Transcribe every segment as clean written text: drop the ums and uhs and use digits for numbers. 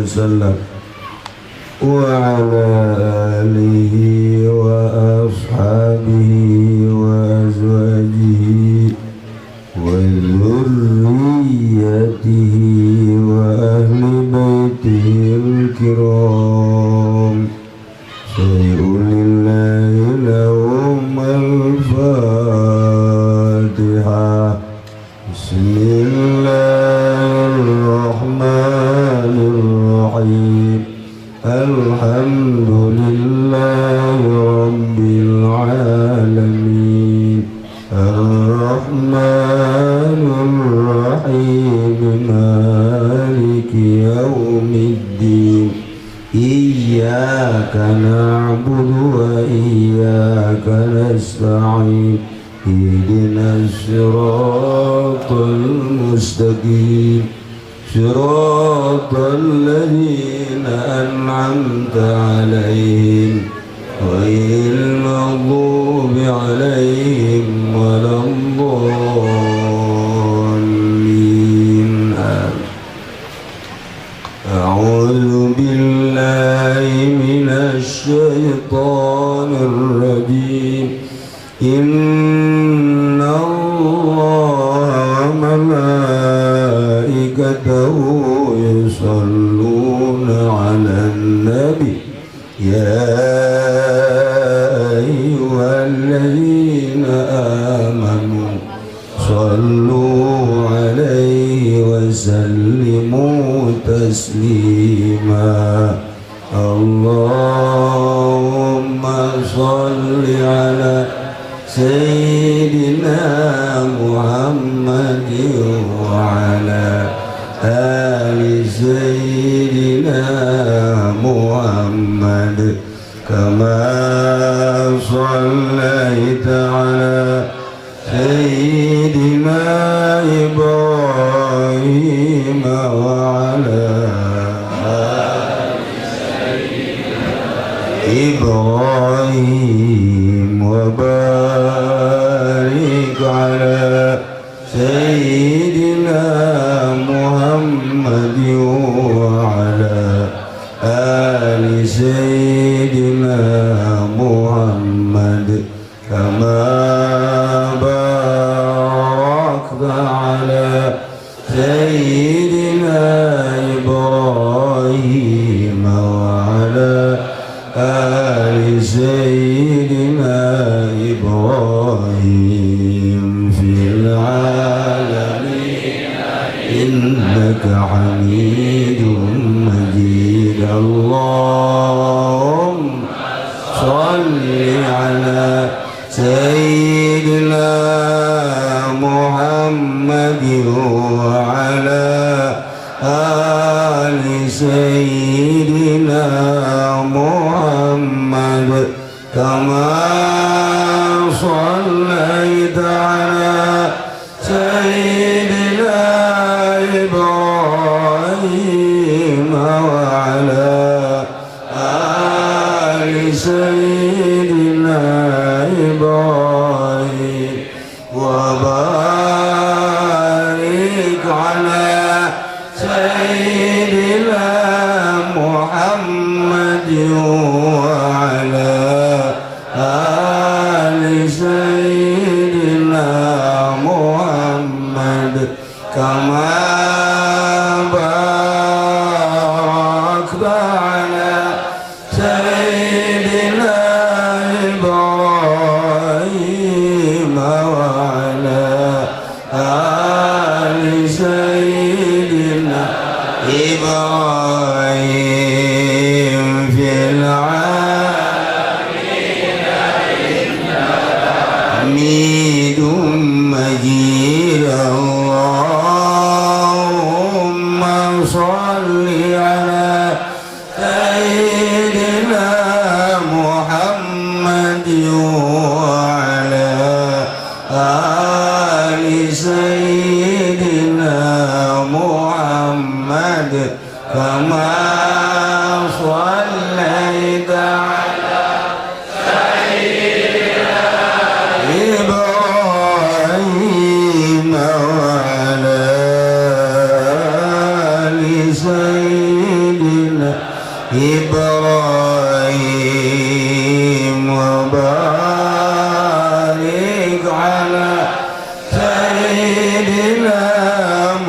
وسلم وعلى آله وأصحابه وأزواجه وذريته وأهل بيته الكرام لله لهم الفاتحة. بسم الله الرحمن الرحيم. الحمد لله رب العالمين الرحمن الرحيم مالك يوم الدين إياك نعبد وإياك نستعين اهدنا الصراط المستقيم صراط الذين أنعمت عليهم غير المغضوب عليهم ولا الضالين. أعوذ بالله من الشيطان الرجيم. إن الله وملائكته يصلون على النبي يا أيها الذين آمنوا صلوا عليه وسلموا تسليما. اللهم صل على سيدنا محمد وعلى آل سيدنا محمد كما صليت على سيدنا إبراهيم وعلى آل سيدنا إبراهيم وبارك على سيدنا محمد وعلى آل سيدنا محمد كما باركت على سيدنا إبراهيم وعلى آل سيدنا إبراهيم في العالمين إنك حميد مجيد. اللهم صل على سيدنا محمد وعلى آل سيدنا محمد كما صليت على سيدنا إبراهيم وعلى آل سيدنا إبراهيم وبارك على سيدنا محمد وعلى آل سيدنا محمد كما باركت على سيدنا إبراهيم وعلى آل سيدنا إبراهيم في العالمين حميد مجيد. اللهم صل على سيدنا محمد وعلى آل سيدنا محمد كما صليت على سيدنا إبراهيم وعلى آل سيدنا إبراهيم وبارك على سيدنا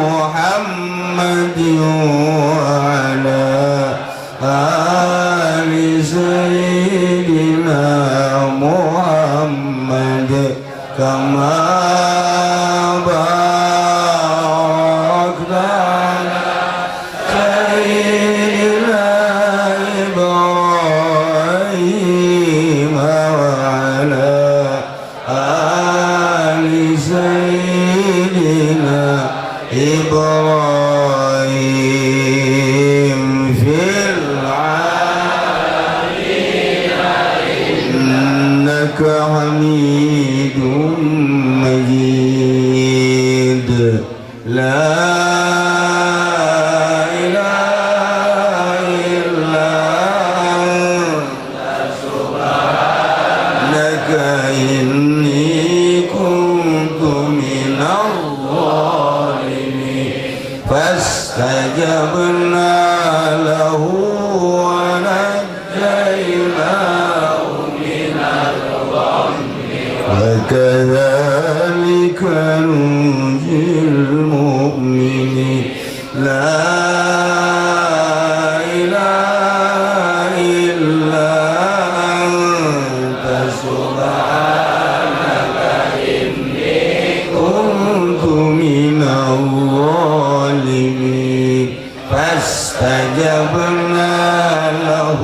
محمد وعلى آل سيدنا محمد كما باركت على سيدنا إبراهيم وعلى آل سيدنا إبراهيم في العالمين إنك حميد مجيد لا إله إلا أنت سبحانك إني كنت من الظالمين فاستجبنا له ونجيناه من الغم وكذلك ننجي المؤمنين لا إله إلا أنت سبحانك إني كنت من الظالمين فاستجبنا له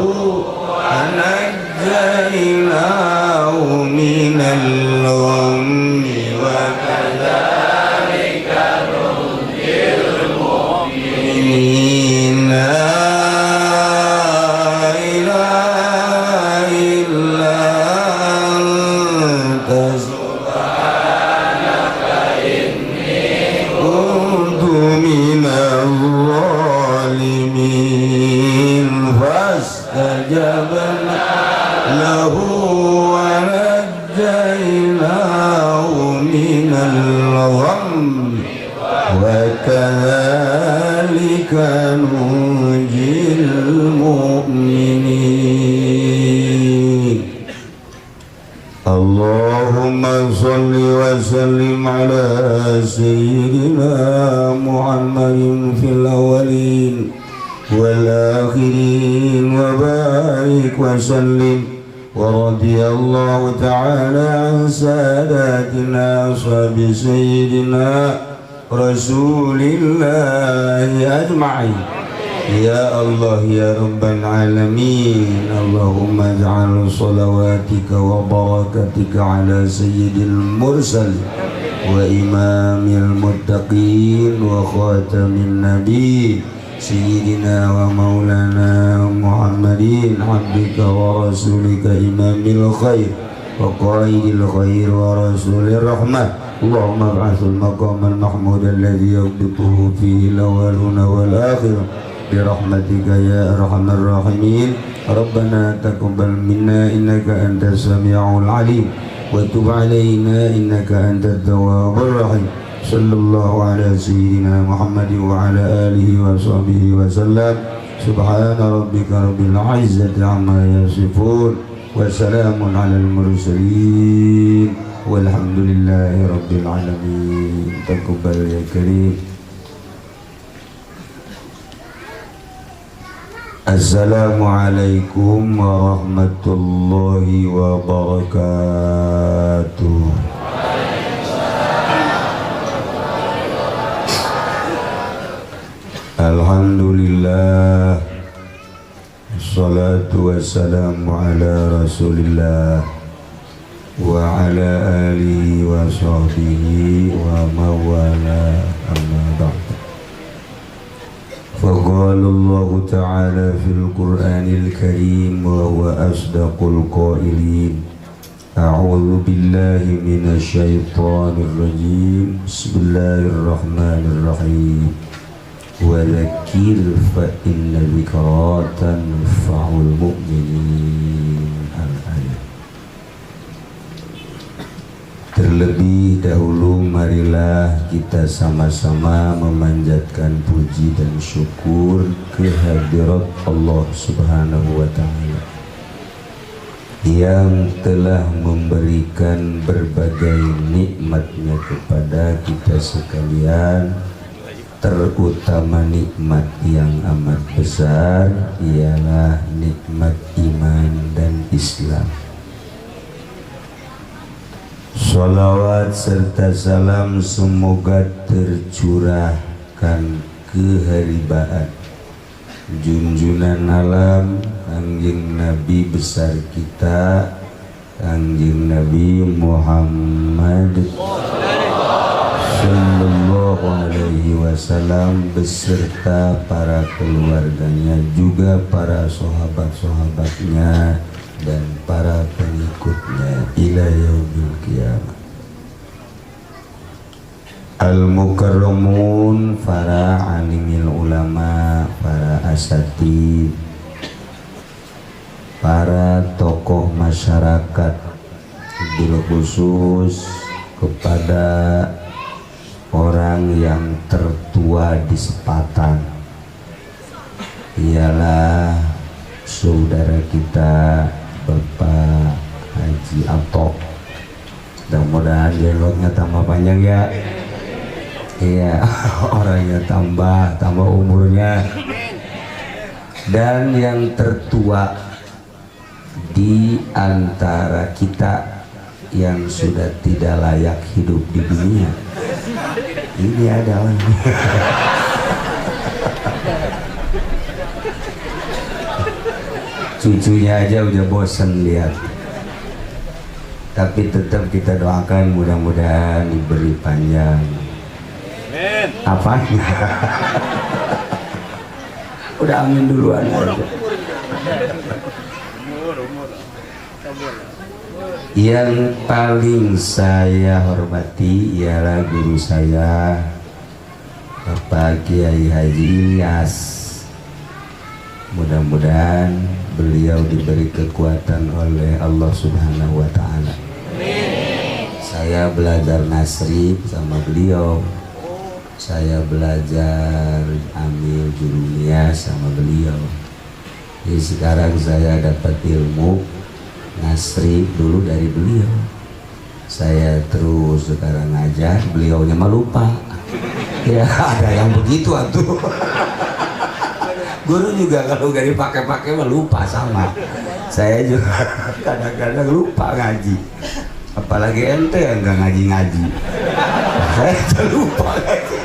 ونجيناه من الغم وكذلك ننجي المؤمنين لا إله إلا أنت سبحانك إني كنت من الظالمين فاستجبنا له ونجيناه من الغم وكذلك ننجي المؤمنين اللهم صل وسلم على سيدنا محمد في الأولين والآخرين وبارك وسلم ورضي الله تعالى عن ساداتنا أصحاب سيدنا رسول الله أجمعين يا الله يا رب العالمين اللهم اجعل صلواتك وبركاتك على سيد المرسلين وإمام المتقين وخاتم النبيين سيدنا ومولانا محمد عبدك ورسولك إمام الخير وقائد الخير ورسول الرحمة اللهم ابعث المقام المحمود الذي يغبطه فيه الأولون والآخرون برحمتك يا أرحم الراحمين ربنا تقبل منا إنك أنت السميع العليم وتب علينا إنك أنت التواب الرحيم صلى الله على سيدنا محمد وعلى آله وصحبه وسلم سبحان ربك رب العزة عما يصفون وسلام على المرسلين والحمد لله رب العالمين تقبل يا كريم. Assalamualaikum warahmatullahi wabarakatuh. Alhamdulillah, assalatu wassalamu ala rasulillah wa ala alihi wa sahbihi wa mawala amma ba'd. فقال الله تعالى في القرآن الكريم وهو أصدق القائلين أعوذ بالله من الشيطان الرجيم بسم الله الرحمن الرحيم وذكر فإن ذكرى تنفع المؤمنين الآية. Terlebih dahulu marilah kita sama-sama memanjatkan puji dan syukur kehadirat Allah Subhanahu wa Ta'ala yang telah memberikan berbagai nikmatnya kepada kita sekalian, terutama nikmat yang amat besar ialah nikmat iman dan Islam. Salawat serta salam semoga tercurahkan keharibaan junjunan alam Kangjeng Nabi besar kita, Kangjeng Nabi Muhammad Sallallahu Alaihi Wasallam beserta para keluarganya, juga para sahabat-sahabatnya dan para pengikutnya ila yaumil qiyamah. Al-mukarramun, para alimil ulama, para asatid, para tokoh masyarakat, bil khusus kepada orang yang tertua di Sepatan ialah saudara kita Bapak Haji Atok. Mudah-mudahan jenglotnya tambah panjang ya. Iya, orangnya tambah umurnya. Dan yang tertua di antara kita yang sudah tidak layak hidup di dunia ini adalah cucunya aja udah bosen lihat, tapi tetap kita doakan mudah-mudahan diberi panjang. Apanya? Udah amin duluan aja. Yang paling saya hormati ialah guru saya Bapak Kiai Haji Ilyas. Mudah-mudahan beliau diberi kekuatan oleh Allah Subhanahu wa Ta'ala. Saya belajar nasrib sama beliau, saya belajar ambil jurumiyah sama beliau. Jadi sekarang saya dapat ilmu nasrib dulu dari beliau. Saya terus sekarang ngajar, beliaunya mah lupa. Ya ada yang begitu atuh. Guru juga kalau gak dipakai-pakai mah lupa sama. Saya juga kadang-kadang lupa ngaji. Apalagi ente yang gak ngaji-ngaji. Saya lupa ngaji.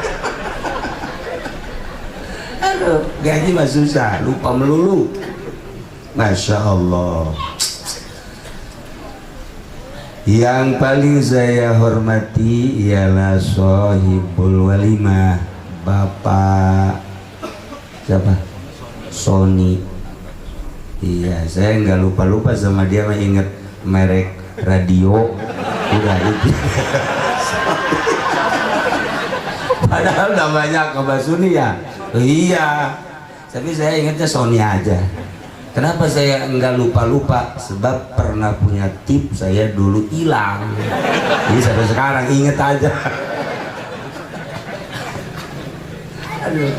Aduh, ngaji mah susah, lupa melulu. Masya Allah. Yang paling saya hormati ialah Sohibul Walimah, Bapak siapa? Sony. Iya, saya nggak lupa sama dia, mah inget merek radio udah itu. Padahal namanya Kabasuni ya. Iya, tapi saya ingatnya Sony aja. Kenapa saya enggak lupa? Sebab pernah punya tip saya dulu hilang. Jadi sampai sekarang inget aja. Aduh.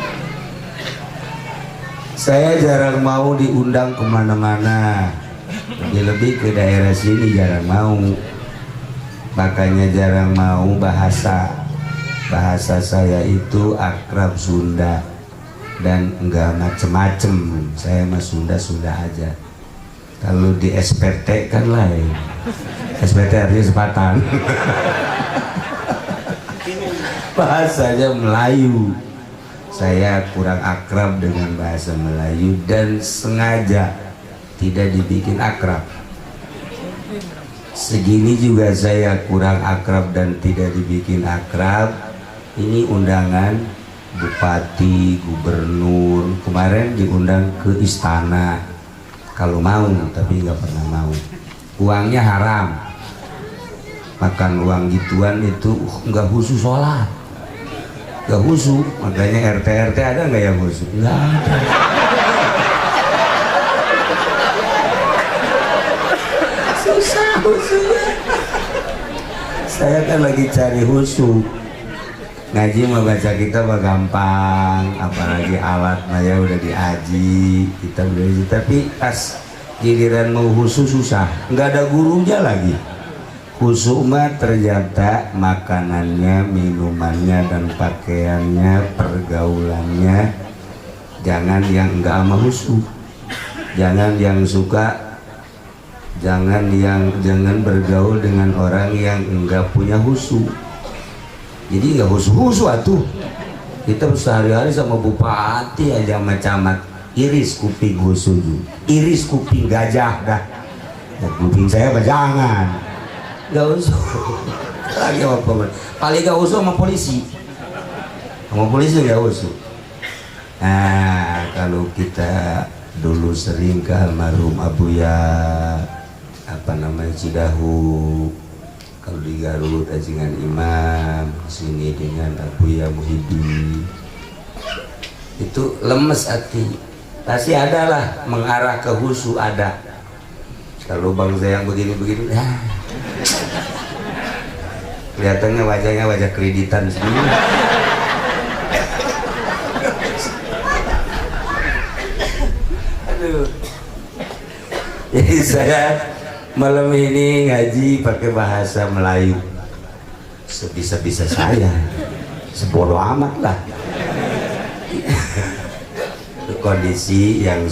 Saya jarang mau diundang kemana-mana. Lebih ke daerah sini jarang mau. Makanya jarang mau bahasa saya itu akrab Sunda. Dan enggak macem-macem, saya mah Sunda aja. Kalau di SPT kan lain. SPT artinya Sepatan. Bahasanya Melayu. Saya kurang akrab dengan bahasa Melayu dan sengaja tidak dibikin akrab. Segini juga saya kurang akrab dan tidak dibikin akrab. Ini undangan bupati, gubernur, kemarin diundang ke istana. Kalau mau, tapi nggak pernah mau. Uangnya haram. Makan uang gituan itu nggak khusus sholat, nggak khusus. Makanya RT ada nggak yang khusus? Nggak ada. Susah. Saya kan lagi cari khusyuk. Ngaji mah baca kita mah gampang, apalagi alat ya udah diaji, kita udah diaji. Tapi pas giliran mau khusyuk susah, nggak ada gurunya lagi. Khusyuk mah ternyata makanannya, minumannya, dan pakaiannya, pergaulannya. Jangan yang enggak sama khusyuk, jangan yang suka, jangan bergaul dengan orang yang enggak punya khusyuk. Jadi enggak khusyuk atuh. Kita sehari-hari sama bupati aja sama camat, iris kuping khusyuk, iris kuping gajah dah. Ya, kuping saya mah jangan. Enggak khusyuk. Lagi apa? Paling enggak khusyuk sama polisi. Sama polisi enggak khusyuk. Nah, kalau kita dulu sering ke almarhum Abuya Cidahu, kalau di Garut dengan Imam, sini dengan Abuya Muhyiddin, itu lemes hati. Pasti adalah mengarah ke khusyuk ada. Kalau bangsa yang begini-begini, kelihatannya wajahnya wajah kreditan sendiri. Jadi saya malam ini ngaji pakai bahasa Melayu sebisa-bisa saya, sebodoh amat lah. Kondisi yang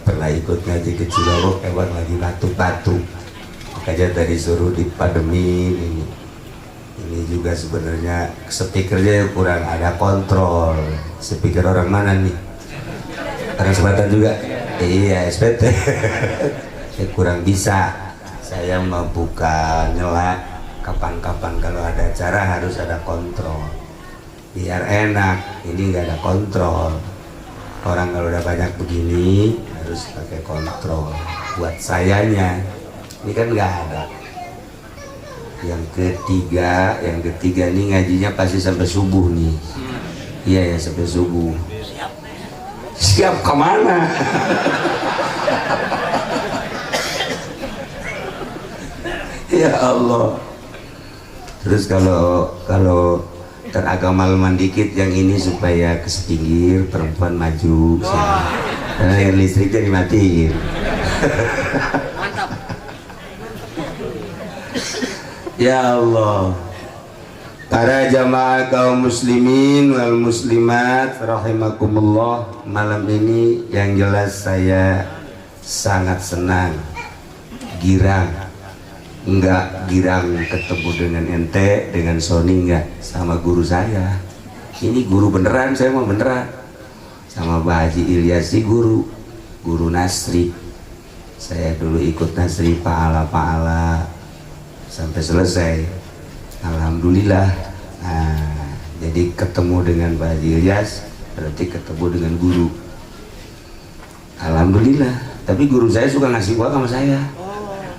pernah ikut ngaji ke Cilorok emang lagi batuk-batuk, makanya tadi suruh dipademin. Ini juga sebenarnya speakernya kurang ada kontrol. Speaker orang mana nih? Orang Selatan juga. Iya, SPT. Kurang bisa. Saya mau buka nyela kapan-kapan kalau ada acara harus ada kontrol. Biar enak. Ini nggak ada kontrol. Orang kalau udah banyak begini harus pakai kontrol. Buat sayanya, ini kan nggak ada. Yang ketiga ini ngajinya pasti sampai subuh nih. Iya ya, sampai subuh. Siap kemana? Ya Allah. Terus kalau teragama dikit yang ini supaya ke pinggir, perempuan maju karena air listriknya dimatiin. Mantap. Ya Allah. Para jamaah kaum muslimin wal muslimat rahimakumullah, malam ini yang jelas saya sangat senang, girang. Enggak girang ketemu dengan ente, dengan Sony enggak, sama guru saya. Ini guru beneran, saya mau beneran. Sama Pak Haji Ilyasi guru Nasri. Saya dulu ikut Nasri pahala sampai selesai. Alhamdulillah. Nah, jadi ketemu dengan Pak Haji Ilyas berarti ketemu dengan guru. Alhamdulillah. Tapi guru saya suka ngasih uang sama saya.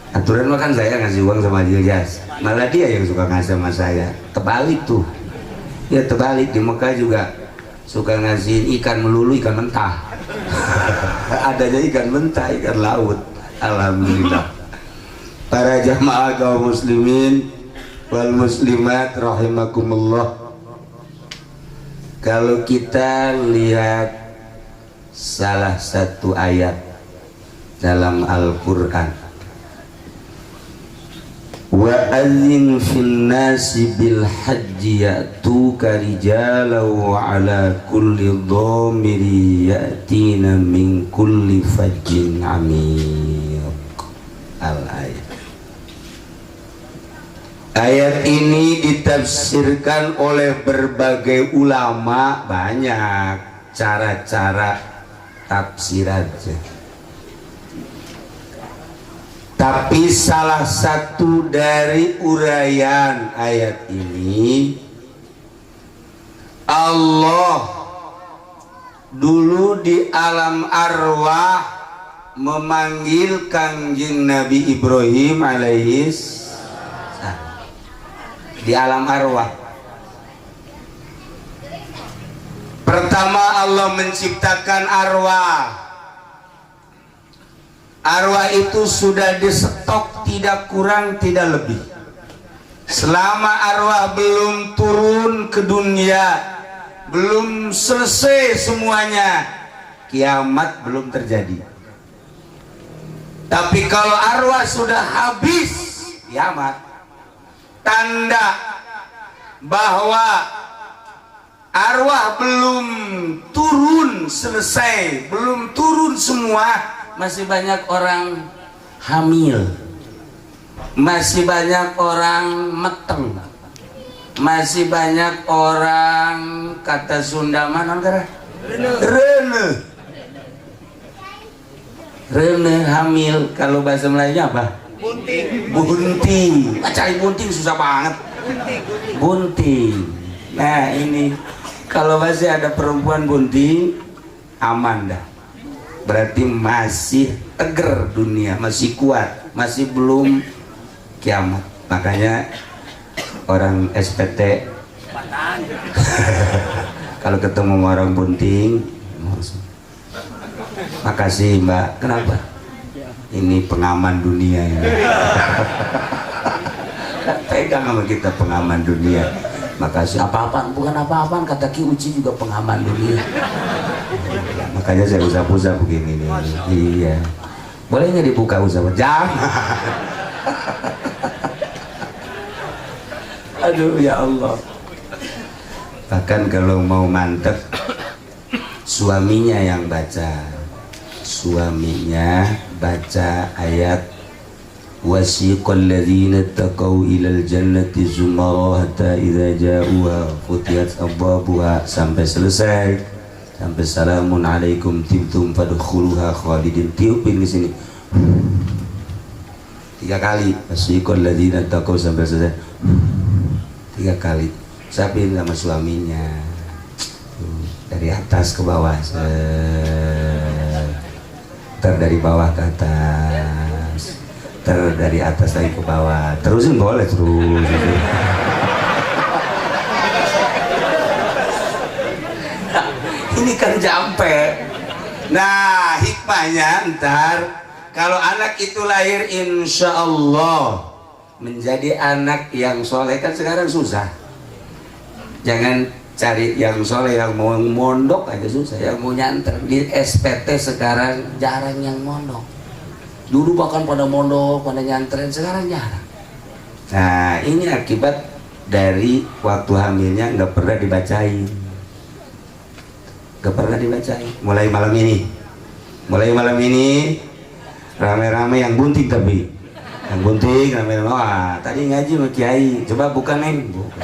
Aturan mah kan saya ngasih uang sama Haji Ilyas, malah dia yang suka ngasih sama saya. Terbalik tuh. Ya terbalik, di Mekah juga suka ngasih ikan melulu, ikan mentah. Adanya ikan mentah, ikan laut. Alhamdulillah. Para jamaah kaum muslimin wal muslimat rahimakumullah, kalau kita lihat salah satu ayat dalam Al-Quran, wa adzin fil nasi bil hajji ya'tuka rijalan wa ala kulli dhamiri ya'tina min kulli fajjin amiq. Al-ayat. Ayat ini ditafsirkan oleh berbagai ulama, banyak cara-cara tafsirannya. Tapi salah satu dari uraian ayat ini, Allah dulu di alam arwah memanggil Kangjeng Nabi Ibrahim alaihis di alam arwah. Pertama Allah menciptakan arwah. Arwah itu sudah disetok, tidak kurang tidak lebih. selama arwah belum turun ke dunia, belum selesai semuanya, kiamat belum terjadi. Tapi kalau arwah sudah habis, kiamat. Tanda bahwa arwah belum turun selesai, belum turun semua, masih banyak orang hamil, masih banyak orang meteng, masih banyak orang, kata Sunda mana Rene hamil. Kalau bahasa Melayunya apa? Bunting. Cari bunting susah banget. Bunting. Nah ini kalau masih ada perempuan bunting, aman dah. Berarti masih tegar dunia, masih kuat, masih belum kiamat. Makanya orang SPT kalau ketemu sama orang bunting, makasih Mbak. Kenapa? Ini pengaman dunia ini. Pegang sama kita pengaman dunia. Makasih. Apa-apaan? Bukan apa-apaan, kata Ki Uci juga pengaman dunia. Makanya saya usap-usap begini nih. Iya. Boleh nggak dibuka usap? Jangan. Aduh ya Allah. Bahkan kalau mau mantep, suaminya yang baca. Suaminya baca ayat wasiqal ladzina taqaw ilal jannati zumara hatta idza ja'uha futiyat abwabuha sampai selesai, sampai salamun alaikum tibtum fadkhuluha khalidin. Tiupin di sini 3 kali wasiqal ladzina taqaw sampai selesai 3 kali. Sapin sama suaminya dari atas ke bawah, dari bawah ke atas, dari atas lagi ke bawah. Terusin boleh terus. Ini kan jampe. Nah hikmahnya ntar kalau anak itu lahir insya Allah menjadi anak yang soleh, kan sekarang susah. Jangan cari yang soleh, yang mau mondok aja susah, yang mau nyanter. Di SPT sekarang jarang yang mondok. Dulu bahkan pada mondok, pada nyantren, sekarang jarang. Nah ini akibat dari waktu hamilnya nggak pernah dibacain. Nggak pernah dibacain. Mulai malam ini rame-rame yang bunting, tapi yang bunting rame-rame. Wah tadi ngaji sama Kiai, coba buka Neng. Buka.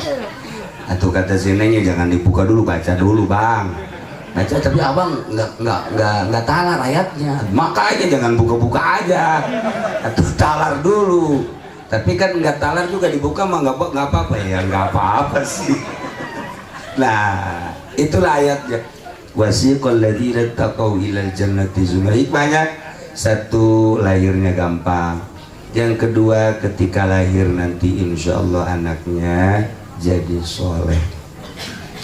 Atau kata si Nengnya jangan dibuka dulu, baca dulu Bang. Baca tapi abang nggak talar ayatnya. Makanya jangan buka-buka aja. Atau talar dulu. Tapi kan nggak talar juga dibuka mah nggak apa-apa ya, nggak apa-apa sih. Nah itulah ayatnya. Wasiqal ladzina taqaw ilal jannati zumara. Hikmahnya satu, lahirnya gampang. Yang kedua, ketika lahir nanti insya Allah anaknya jadi soleh.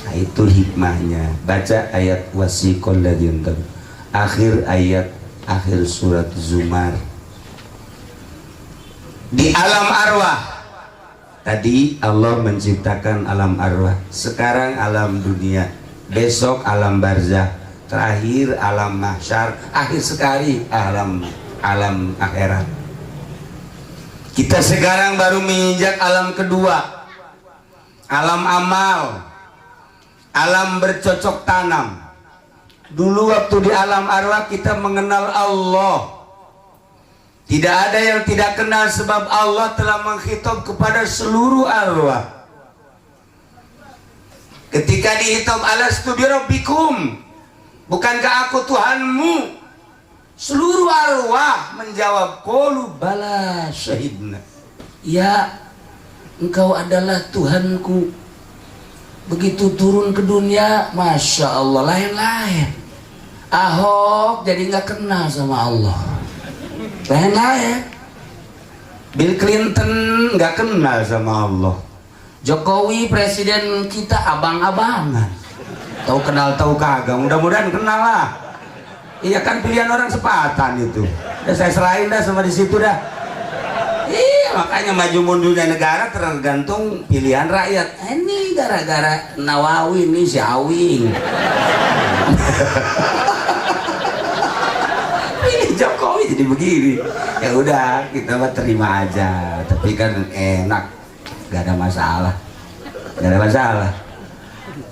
Nah itu hikmahnya. Baca ayat wasiqal ladzina, akhir ayat, akhir surat Zumar. Di alam arwah tadi Allah menciptakan alam arwah, sekarang alam dunia, besok alam barzah, terakhir alam mahsyar, akhir sekali alam akhirat. Kita sekarang baru menginjak alam kedua, alam amal, alam bercocok tanam. Dulu waktu di alam arwah kita mengenal Allah. Tidak ada yang tidak kenal sebab Allah telah menghitab kepada seluruh arwah. Ketika dihitab alastu birabbikum, bukankah aku Tuhanmu? Seluruh arwah menjawab qalu bala syahidna. Ya, engkau adalah Tuhanku. Begitu turun ke dunia, Masya Allah, lain-lain. Ahok jadi nggak kenal sama Allah, lain-lain. Bill Clinton nggak kenal sama Allah. Jokowi presiden kita abang-abangan. Tahu kenal tahu kagak, mudah-mudahan kenal lah. Iya kan pilihan orang sepatan itu. Udah saya serahin dah sama di situ dah. Iya makanya maju mundurnya negara tergantung pilihan rakyat. Ini gara-gara Nawawi nih si Awing. Pilih Jokowi jadi begini. Ya udah, kita mah terima aja. Tapi kan enak, gak ada masalah. Gak ada masalah.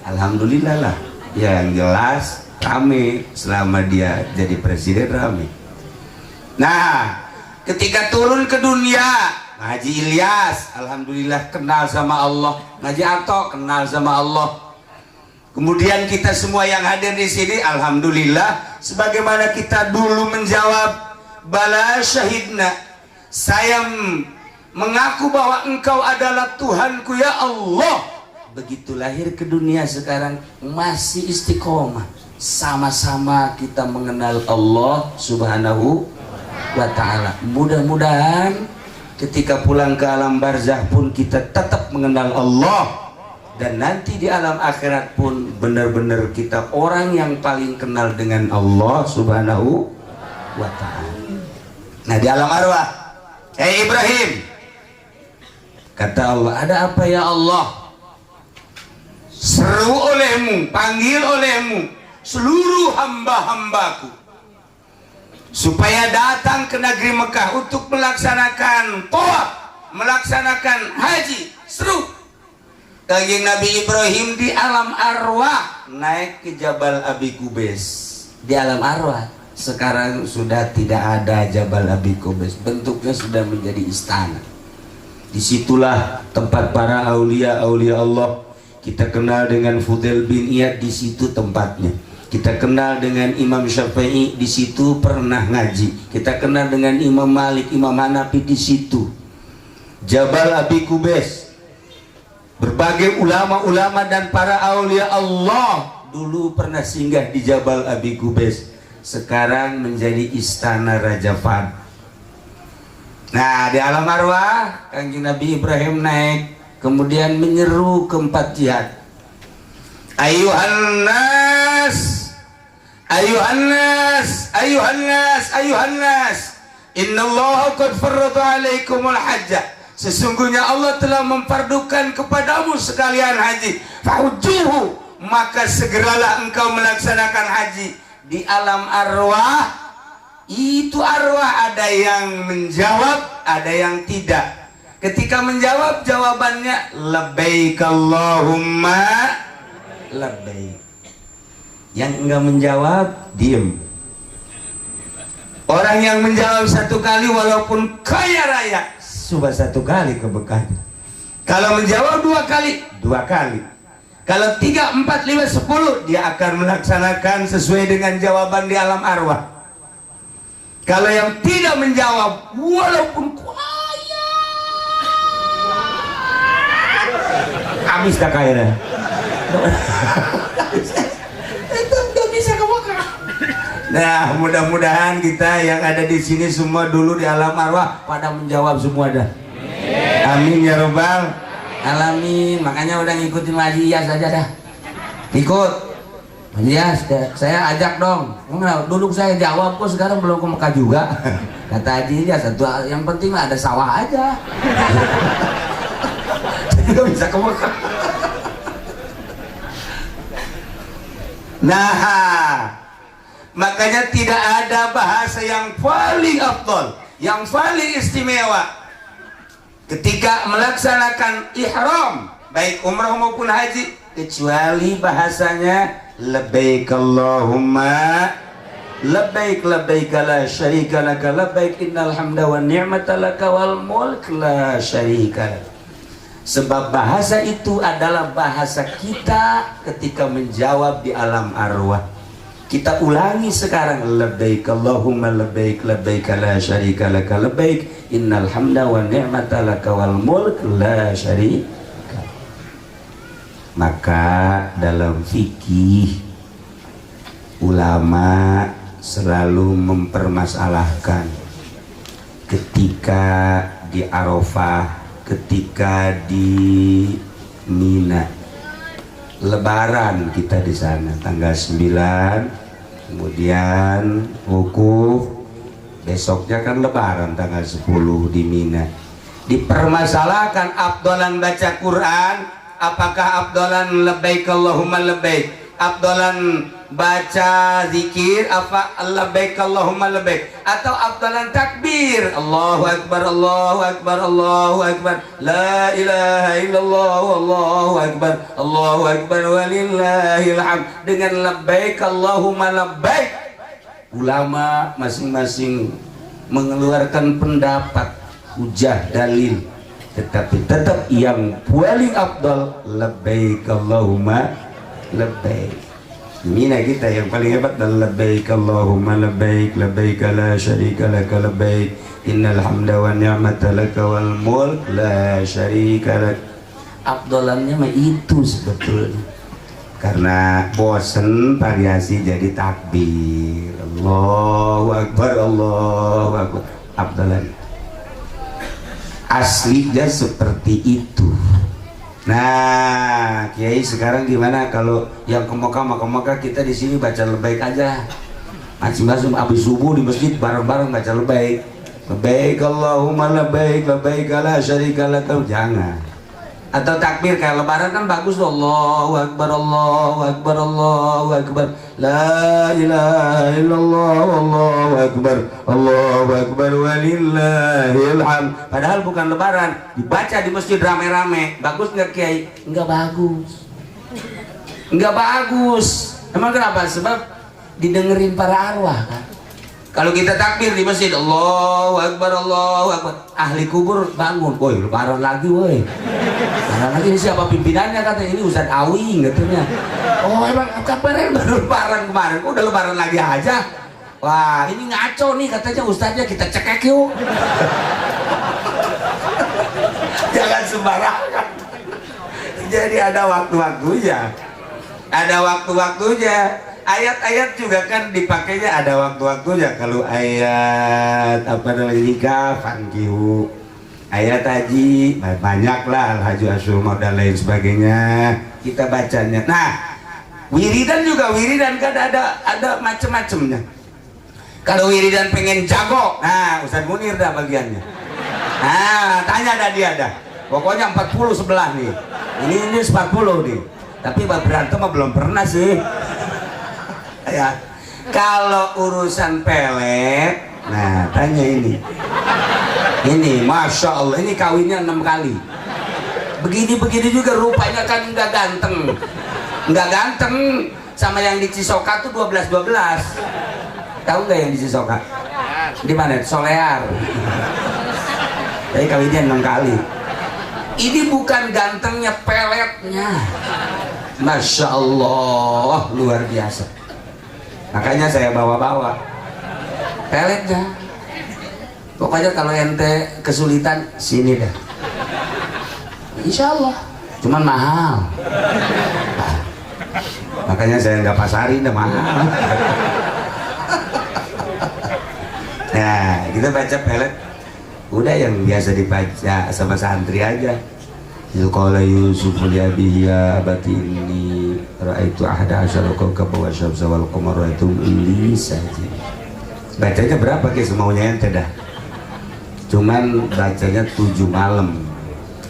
Alhamdulillah lah. Ya, yang jelas rame selama dia jadi presiden rame. Nah, ketika turun ke dunia, Haji Ilyas alhamdulillah kenal sama Allah, Haji Ato kenal sama Allah. Kemudian kita semua yang hadir di sini alhamdulillah sebagaimana kita dulu menjawab bala syahidna, saya mengaku bahwa engkau adalah Tuhanku ya Allah. Begitu lahir ke dunia sekarang masih istiqomah. Sama-sama kita mengenal Allah Subhanahu wa ta'ala. Mudah-mudahan ketika pulang ke alam barzah pun kita tetap mengenal Allah, dan nanti di alam akhirat pun benar-benar kita orang yang paling kenal dengan Allah Subhanahu wa ta'ala. Nah, di alam arwah, hey Ibrahim, kata Allah, ada apa ya Allah? Seru olehmu, panggil olehmu seluruh hamba-hambaku supaya datang ke negeri Mekah untuk melaksanakan tawaf, melaksanakan haji. Seru. Kanjeng Nabi Ibrahim di alam arwah naik ke Jabal Abi Qubais. Di alam arwah sekarang sudah tidak ada Jabal Abi Qubais, bentuknya sudah menjadi istana. Disitulah tempat para aulia-aulia Allah. Kita kenal dengan Fudail bin Iyad, di situ tempatnya. Kita kenal dengan Imam Syafi'i, di situ pernah ngaji. Kita kenal dengan Imam Malik, Imam Hanafi, di situ. Jabal Abi Qubais. Berbagai ulama-ulama dan para aulia Allah dulu pernah singgah di Jabal Abi Qubais. Sekarang menjadi istana Raja Fahd. Nah, di alam arwah Kanjeng Nabi Ibrahim naik, kemudian menyeru ke empat jihad. Ayuhan nas, ayuhan nas, ayuhan nas, ayuhan nas, innallaha qad farrada alaikumul hajja. Sesungguhnya Allah telah memfardukan kepadamu sekalian haji. Fahujjuhu, maka segeralah engkau melaksanakan haji. Di alam arwah, itu arwah ada yang menjawab, ada yang tidak. Ketika menjawab, jawabannya labbaik Allahumma labbaik. Yang enggak menjawab, diem. Orang yang menjawab satu kali walaupun kaya raya, coba satu kali keberkahan. Kalau menjawab dua kali, dua kali. Kalau 3, 4, 5, 10, dia akan melaksanakan sesuai dengan jawaban di alam arwah. Kalau yang tidak menjawab walaupun habis tak kaya dah. Itu nggak bisa kebakar. Nah, mudah-mudahan kita yang ada di sini semua dulu di alam arwah pada menjawab semua dah. Amin ya robbal alamin. Makanya udah ngikutin Haji Iyas aja dah. Ikut Haji Iyas, saya ajak dong. Dulu saya jawab kok, sekarang belum ke Mekah juga. Kata Haji Iyas, yang penting ada sawah aja. Tidak bisa ke Mekah. Nah, makanya tidak ada bahasa yang paling afdal, yang paling istimewa ketika melaksanakan ihram, baik umrah maupun haji, kecuali bahasanya labbaik Allahumma labbaik, labbaik la syarika laka labbaik, innal hamda wan ni'mata laka wal mulk la syarika lak. Sebab bahasa itu adalah bahasa kita ketika menjawab di alam arwah. Kita ulangi sekarang, labbaik Allahumma labbaik, labbaik la syarika laka labbaik, innal hamda wan ni'mata laka wal mulk la syarika. Maka dalam fikih ulama selalu mempermasalahkan ketika di Arafah, ketika di Mina, Lebaran kita di sana tanggal 9, kemudian wukuf, besoknya kan Lebaran tanggal 10 di Mina. Dipermasalahkan afdalan baca Quran, apakah afdalan labbaik Allahumma labbaik, afdalan baca zikir apa labbaik Allahumma labbaik, atau afdalan takbir Allahu akbar Allahu akbar Allahu akbar la ilaha illallah Allahu akbar walillahil hamd dengan labbaik Allahumma labbaik. Ulama masing-masing mengeluarkan pendapat, hujah, dalil, tetapi tetap yang paling afdal labbaik Allahumma labbaik. Mina kita yang paling hebat adalah labbaik Allahumma labbaik labbaik la syarika laka labbaik innal hamda wa ni'mata laka wal mulk la syarika lak. Afdalannya mah itu sebetulnya, karena bosen variasi jadi takbir Allahu akbar Allahu akbar. Afdalan aslinya seperti itu. Nah, Kiai sekarang gimana kalau yang ke Mekah kita di sini baca lebaik aja. Masing-masing habis subuh di masjid bareng-bareng baca lebaik. Lebaik Allahumma lebaik lebaik la syarika lak. Jangan. Atau takbir kayak lebaran kan bagus tuh, Allahu akbar Allahu akbar Allahu akbar la ilaha illallah Allahu akbar walillahil hamd. Padahal bukan lebaran, dibaca di masjid rame-rame. Bagus nggak Kiai? Nggak bagus, nggak bagus. Emang kenapa? Sebab didengerin para arwah kan. Kalau kita takbir di masjid Allahu akbar ahli kubur bangun, woi lebaran lagi woi, lebaran lagi. Ini siapa pimpinannya? Kata ini Ustadz Awi katanya. Oh emang kabarnya baru lebaran kemarin, udah lebaran lagi aja. Wah ini ngaco nih katanya Ustadznya, kita cekek yuk. Jangan sembarangan. Jadi ada waktu-waktunya, ada waktu-waktunya. Ayat-ayat juga kan dipakainya ada waktu-waktunya. Kalau ayat apa namanya nikah, fankihu, ayat haji banyaklah, al-haju asyhurun dan lain sebagainya kita bacanya. Nah, wiridan juga wiridan kan ada macam-macamnya. Kalau wiridan pengen jago, nah Ustaz Munir dah bagiannya. Nah, tanya dah dia dah. Pokoknya 40 sebelah nih. Ini 40 nih. Tapi berantem mah belum pernah sih. Ya, kalau urusan pelet, nah tanya ini, masya Allah, ini kawinnya 6 kali, begini juga rupanya kan nggak ganteng, sama yang di Cisoka tuh 12, tahu nggak yang di Cisoka? Di mana? Solear. Jadi kawinnya 6 kali. Ini bukan gantengnya, peletnya, masya Allah, luar biasa. Makanya saya bawa-bawa peletnya. Pokoknya kalau ente kesulitan sini dah. Insya Allah. Cuman mahal. Makanya saya nggak pasarin dah, mahal. Nah, kita baca pelet. Udah yang biasa dibaca sama santri aja. Qala Yusuf li abihi ya abati inni ra'aitu ahada asyara kawkaban wa syamsa wal qamara ra'aitu li sajid. Bacanya berapa ke semaunya ente dah. Cuman bacanya 7 malam.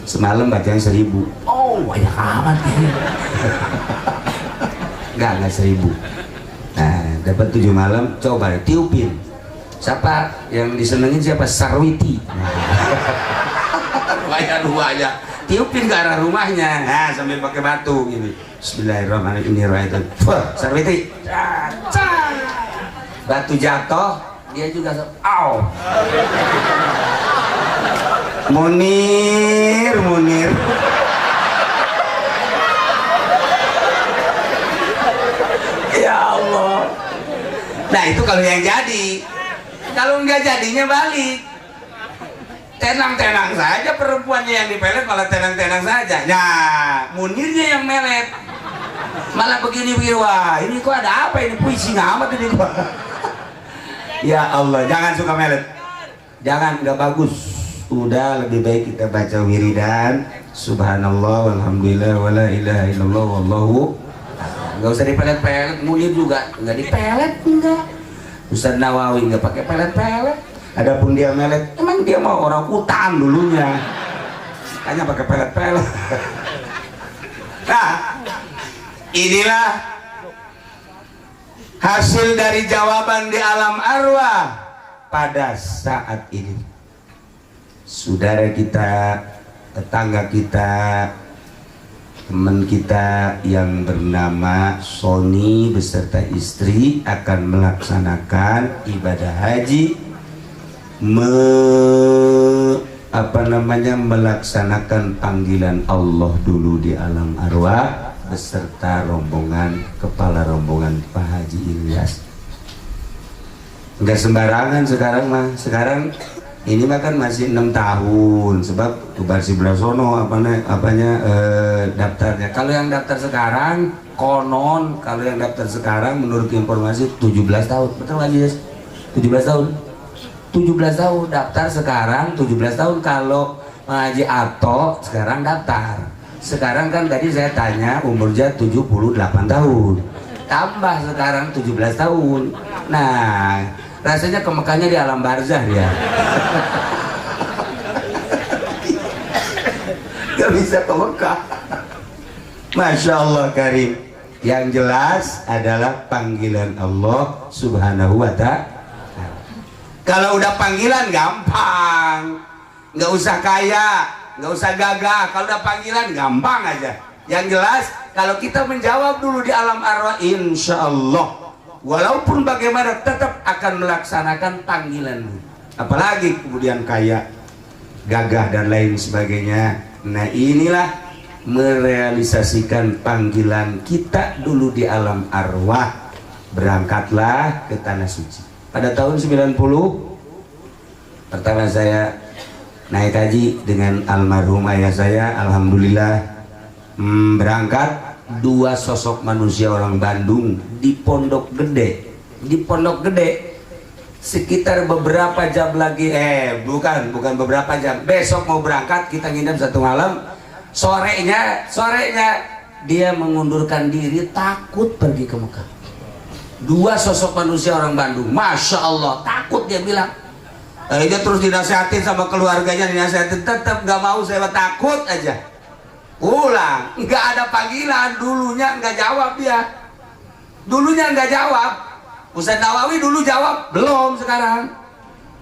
Semalam bacanya 1000. Oh, banyak amat ya. Enggak 1000. Nah, dapat 7 malam, coba tiupin. Siapa yang disenengin siapa? Sarwiti. Banyak tiupin ke arah rumahnya, nah sambil pakai batu gini. Bismillahirrahmanirrahim. Sarwiti, batu jatuh, dia juga au. Munir. Ya Allah. Nah itu kalau yang jadi. Kalau nggak jadinya balik. Tenang-tenang saja perempuannya yang dipelet, malah tenang-tenang saja. Nah, Munirnya yang melet, malah begini-begini. Wah, ini kok ada apa ini? Puisi amat ini kok. Ya Allah, jangan suka melet. Jangan, nggak bagus. Udah lebih baik kita baca wiridan. Subhanallah, walhamdulillah, wala ilaha illallah, wallahu. Nggak usah dipelet-pelet. Munir juga nggak dipelet, enggak. Ustaz Nawawi nggak pakai pelet-pelet. Adapun dia melet, emang dia mau orang hutan dulunya, hanya pakai pelet-pelet. Nah, inilah hasil dari jawaban di alam arwah pada saat ini. Saudara kita, tetangga kita, teman kita yang bernama Sony beserta istri akan melaksanakan ibadah haji, melaksanakan panggilan Allah dulu di alam arwah beserta rombongan, kepala rombongan Pak Haji Ilyas. Enggak sembarangan sekarang mah. Sekarang ini mah kan masih 6 tahun, sebab Kubar sebelah sono daftarnya. Kalau yang daftar sekarang konon, kalau yang daftar sekarang menurut informasi 17 tahun. Betul lagi ya? 17 tahun. 17 tahun daftar sekarang, 17 tahun kalau Haji Ato sekarang daftar. Sekarang kan tadi saya tanya umurnya 78 tahun. Tambah sekarang 17 tahun. Nah, rasanya ke Mekahnya di alam barzah dia. Gak bisa ke Mekah. Masya Allah karim. Yang jelas adalah panggilan Allah Subhanahu wa ta'ala. Kalau udah panggilan gampang, nggak usah kaya, nggak usah gagah. Kalau udah panggilan gampang aja. Yang jelas kalau kita menjawab dulu di alam arwah, insya Allah walaupun bagaimana tetap akan melaksanakan panggilan. Apalagi kemudian kaya, gagah dan lain sebagainya. Nah, inilah merealisasikan panggilan kita dulu di alam arwah. Berangkatlah ke tanah suci. Pada tahun 90 pertama saya naik haji dengan almarhum ayah saya. Alhamdulillah berangkat dua sosok manusia orang Bandung di Pondok Gede. Di Pondok Gede sekitar beberapa jam lagi, bukan beberapa jam, besok mau berangkat, kita nginep 1 malam. Sorenya dia mengundurkan diri, takut pergi ke Mekah. Dua sosok manusia orang Bandung, Masya Allah, takut. Dia bilang, dia terus dinasihatin sama keluarganya, dinasihatin, tetap gak mau. Saya takut aja. Ulang, nggak ada panggilan. Dulunya nggak jawab dia. Dulunya nggak jawab. Ustaz Nawawi dulu jawab, belum. Sekarang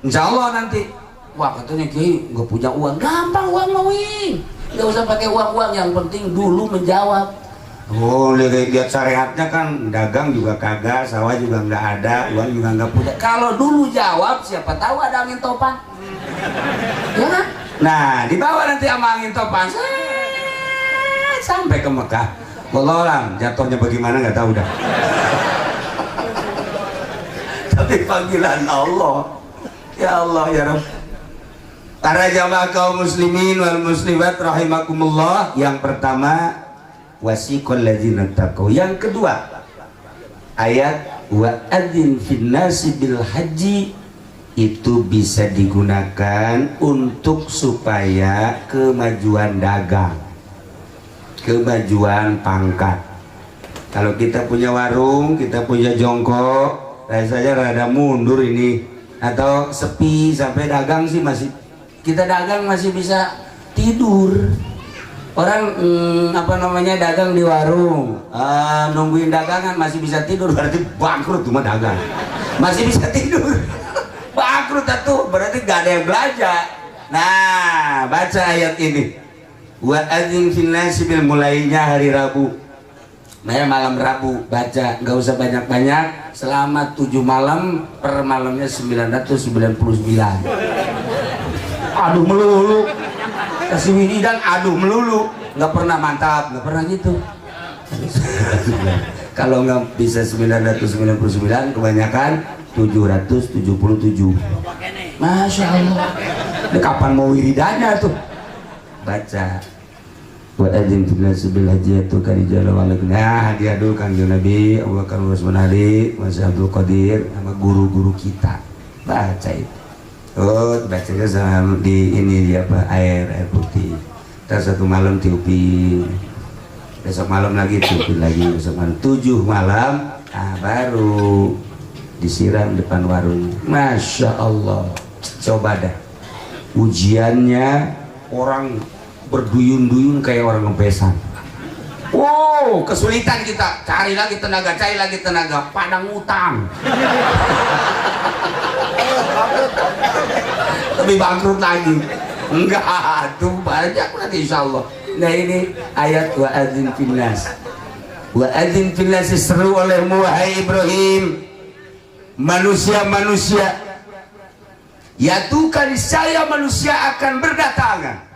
insya Allah nanti. Wah, katanya Kiai nggak punya uang. Gampang uang Nawawi, nggak usah pakai uang-uang, yang penting dulu menjawab. Oh, lihat syariatnya kan, dagang juga kagak, sawah juga nggak ada, uang juga nggak punya. Kalau dulu jawab, siapa tahu ada angin topan. Ya kan? Nah, dibawa nanti sama angin topan sampai ke Mekah. Wallahualam, jatuhnya bagaimana nggak tahu dah. Tapi panggilan Allah, ya Allah ya Rabb. Para jamaah kaum muslimin wal muslimat rahimakumullah. Yang pertama, wasiqal ladzina taqaw. Yang kedua, ayat wa adzin fin nasi bil haji itu bisa digunakan untuk supaya kemajuan dagang, kemajuan pangkat. Kalau kita punya warung, kita punya jongkok, rasanya rada mundur ini, atau sepi sampai dagang sih masih, kita dagang masih bisa tidur. Orang dagang di warung, nungguin dagangan masih bisa tidur, berarti bangkrut. Cuma dagang masih bisa tidur, bangkrut tuh berarti gak ada yang belajar. Nah, baca ayat ini, wa adzin fil nasi bil, mulainya hari Rabu, malam Rabu. Baca, nggak usah banyak-banyak, selama 7 malam, per malamnya 999. Aduh melulu, kasih wiridan aduh melulu, nggak pernah mantap, nggak pernah gitu. Kalau nggak bisa 999, kebanyakan 777. Masya Allah, ini kapan mau wiridannya tuh? Baca wa adzin fil nasi bil haji itu karijala walakin. Nah, dia dulu Kanjeng Nabi Abu Bakar Rasman Ali, Mas Abdul Qadir, sama guru-guru kita. Baca itu. Oh, bacanya sama di ini dia apa, air putih. Terus 1 malam tiupin, besok malam lagi tiupin lagi, besok malam 7 malam, baru disiram depan warung. Masya Allah. Coba dah, ujiannya orang berduyun-duyun kayak orang ngebesan. Wow, kesulitan kita, cari lagi tenaga, padang utang. Lebih bangkrut lagi. Enggak, tuh banyak nanti insya Allah. Nah ini ayat wa adzin finnas. Wa adzin finnas seru olehmu wahai Ibrahim. Manusia-manusia, ya Tuhan saya manusia akan berdatangan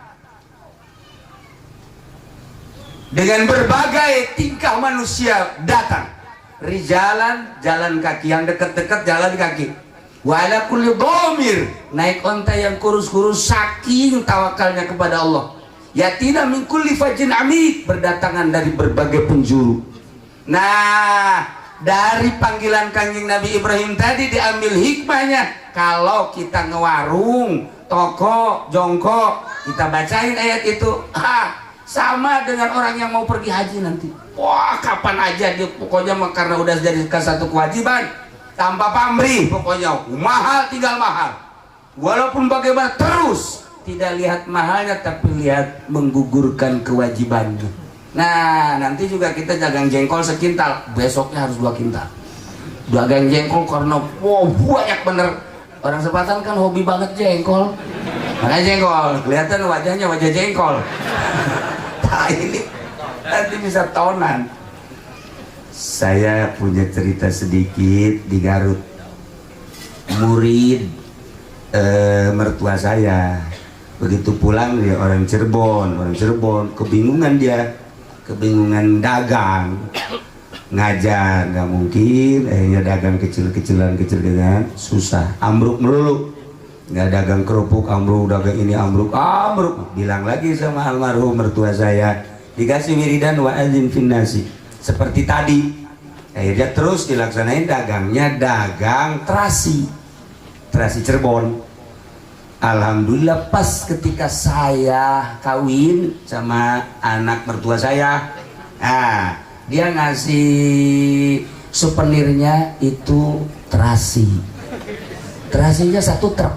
dengan berbagai tingkah manusia datang. Rijalan, jalan kaki, yang dekat-dekat jalan kaki. Wa ala kulli dhamir, naik onta yang kurus-kurus saking tawakalnya kepada Allah. Yatina min kulli fajin amik, berdatangan dari berbagai penjuru. Nah, dari panggilan kanjeng Nabi Ibrahim tadi diambil hikmahnya. Kalau kita ngewarung, toko, jongkok, kita bacain ayat itu, sama dengan orang yang mau pergi haji nanti. Wah, kapan aja dia pokoknya karena udah jadi satu kewajiban, tanpa pamrih pokoknya, mahal tinggal mahal. Walaupun bagaimana terus tidak lihat mahalnya, tapi lihat menggugurkan kewajibannya. Nah, nanti juga kita dagang jengkol sekintal, besoknya harus 2 kintal. Dagang jengkol karena wow, banyak bener. Orang Sepatan kan hobi banget jengkol. Makanya jengkol, kelihatan wajahnya wajah jengkol. Nah, ini nanti bisa tonan. Saya punya cerita sedikit di Garut. Murid mertua saya begitu pulang, dia orang Cirebon, kebingungan dia. Kebingungan dagang, ngajar nggak mungkin, akhirnya dagang kecil-kecilan susah, ambruk melulu, nggak dagang kerupuk ambruk, dagang ini ambruk. Bilang lagi sama almarhum mertua saya, dikasih wiridan wa adzin finnasi seperti tadi. Akhirnya terus dilaksanain dagangnya, dagang terasi Cirebon. Alhamdulillah pas ketika saya kawin sama anak mertua saya, dia ngasih souvenirnya itu terasinya 1 truk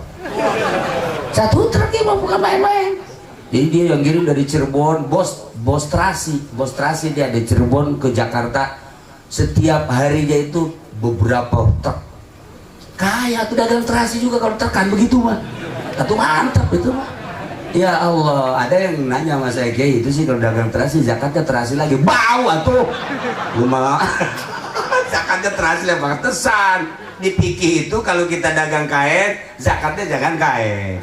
ya, bukan main-main. Jadi dia yang kirim dari Cirebon, bos terasi dia dari Cirebon ke Jakarta, setiap harinya itu beberapa truk. Kayak tuh dagang terasi juga kalau tekan begitu mah. Itu mantap itu mah. Ya Allah, ada yang nanya sama saya, Kiai itu sih kalau dagang terasi zakatnya terasi lagi bau atuh. Cuma zakatnya terasi lah pantesan. Di fikih itu kalau kita dagang kain, zakatnya jangan kain.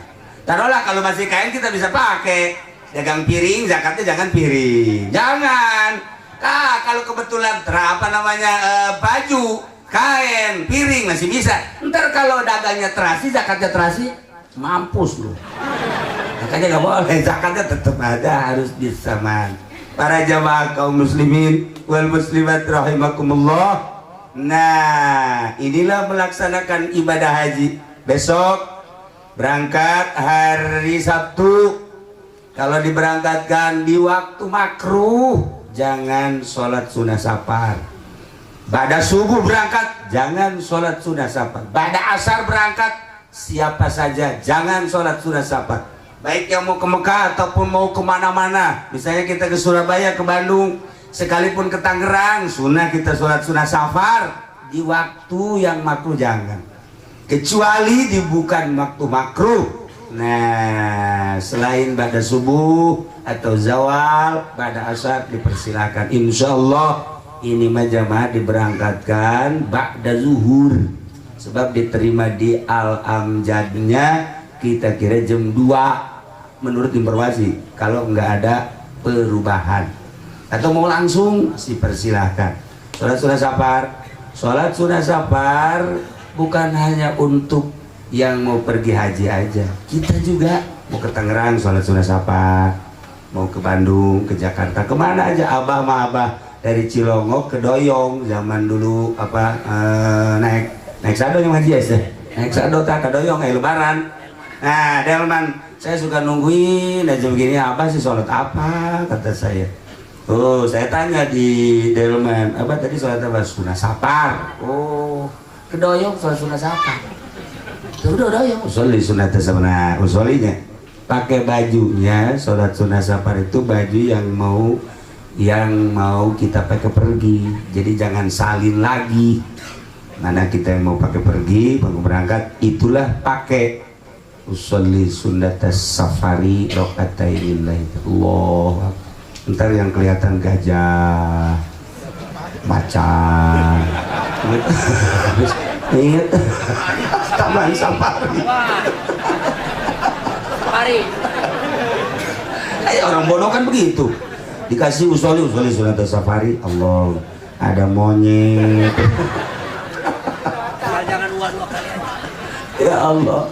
Taruhlah kalau masih kain kita bisa pakai. Dagang piring, zakatnya jangan piring. Jangan. Kalau kebetulan baju, kain, piring masih bisa. Ntar kalau dagangnya terasi, zakatnya terasi, mampus lu. Makanya nggak boleh, zakatnya tetap ada, harus bersamaan. Para jamaah kaum muslimin wal muslimat rahimakumullah. Nah, inilah melaksanakan ibadah haji. Besok berangkat hari Sabtu. Kalau diberangkatkan di waktu makruh, jangan sholat sunnah safar. Ba'da subuh berangkat, jangan sholat sunnah safar. Ba'da asar berangkat, siapa saja jangan sholat sunnah safar, baik yang mau ke Mekah ataupun mau kemana-mana. Misalnya kita ke Surabaya, ke Bandung, sekalipun ke Tangerang, sunnah kita sholat sunnah safar. Di waktu yang makruh jangan, kecuali di bukan waktu makruh. Nah, selain pada subuh atau zawal, pada asar dipersilakan. Insya Allah ini majamaah diberangkatkan ba'da zuhur, sebab diterima di Al-Amjadnya kita kira jam 2 menurut informasi, kalau nggak ada perubahan. Atau mau langsung dipersilahkan. Sholat sunnah safar bukan hanya untuk yang mau pergi haji aja, kita juga mau ke Tangerang sholat sunnah safar, mau ke Bandung, ke Jakarta, kemana aja. Abah mah abah dari Cilongok ke Doyong zaman dulu naik sado yang ngaji ya, naik sado tak ke Doyong lebaran. Nah, Delman, saya suka nungguin aja begini, apa sih sholat apa, kata saya. Oh, saya tanya di Delman, apa tadi sholat apa? Sunnah safar. Oh, ke Doyong sholat sunnah safar. Udah yang usolli sunat safar. Usollinya pakai bajunya sholat sunat safar itu baju yang mau kita pakai pergi. Jadi jangan salin lagi. Mana kita yang mau pakai pergi, mau berangkat, itulah pakai usolli sunat safari rakaatainillahi. Allah. Ntar yang kelihatan gajah, macan. Ingat taman safari. Orang bodoh kan begitu. Dikasih usolli sunat safari, Allah ada monyet. Jangan dua-dua kali aja. Ya Allah.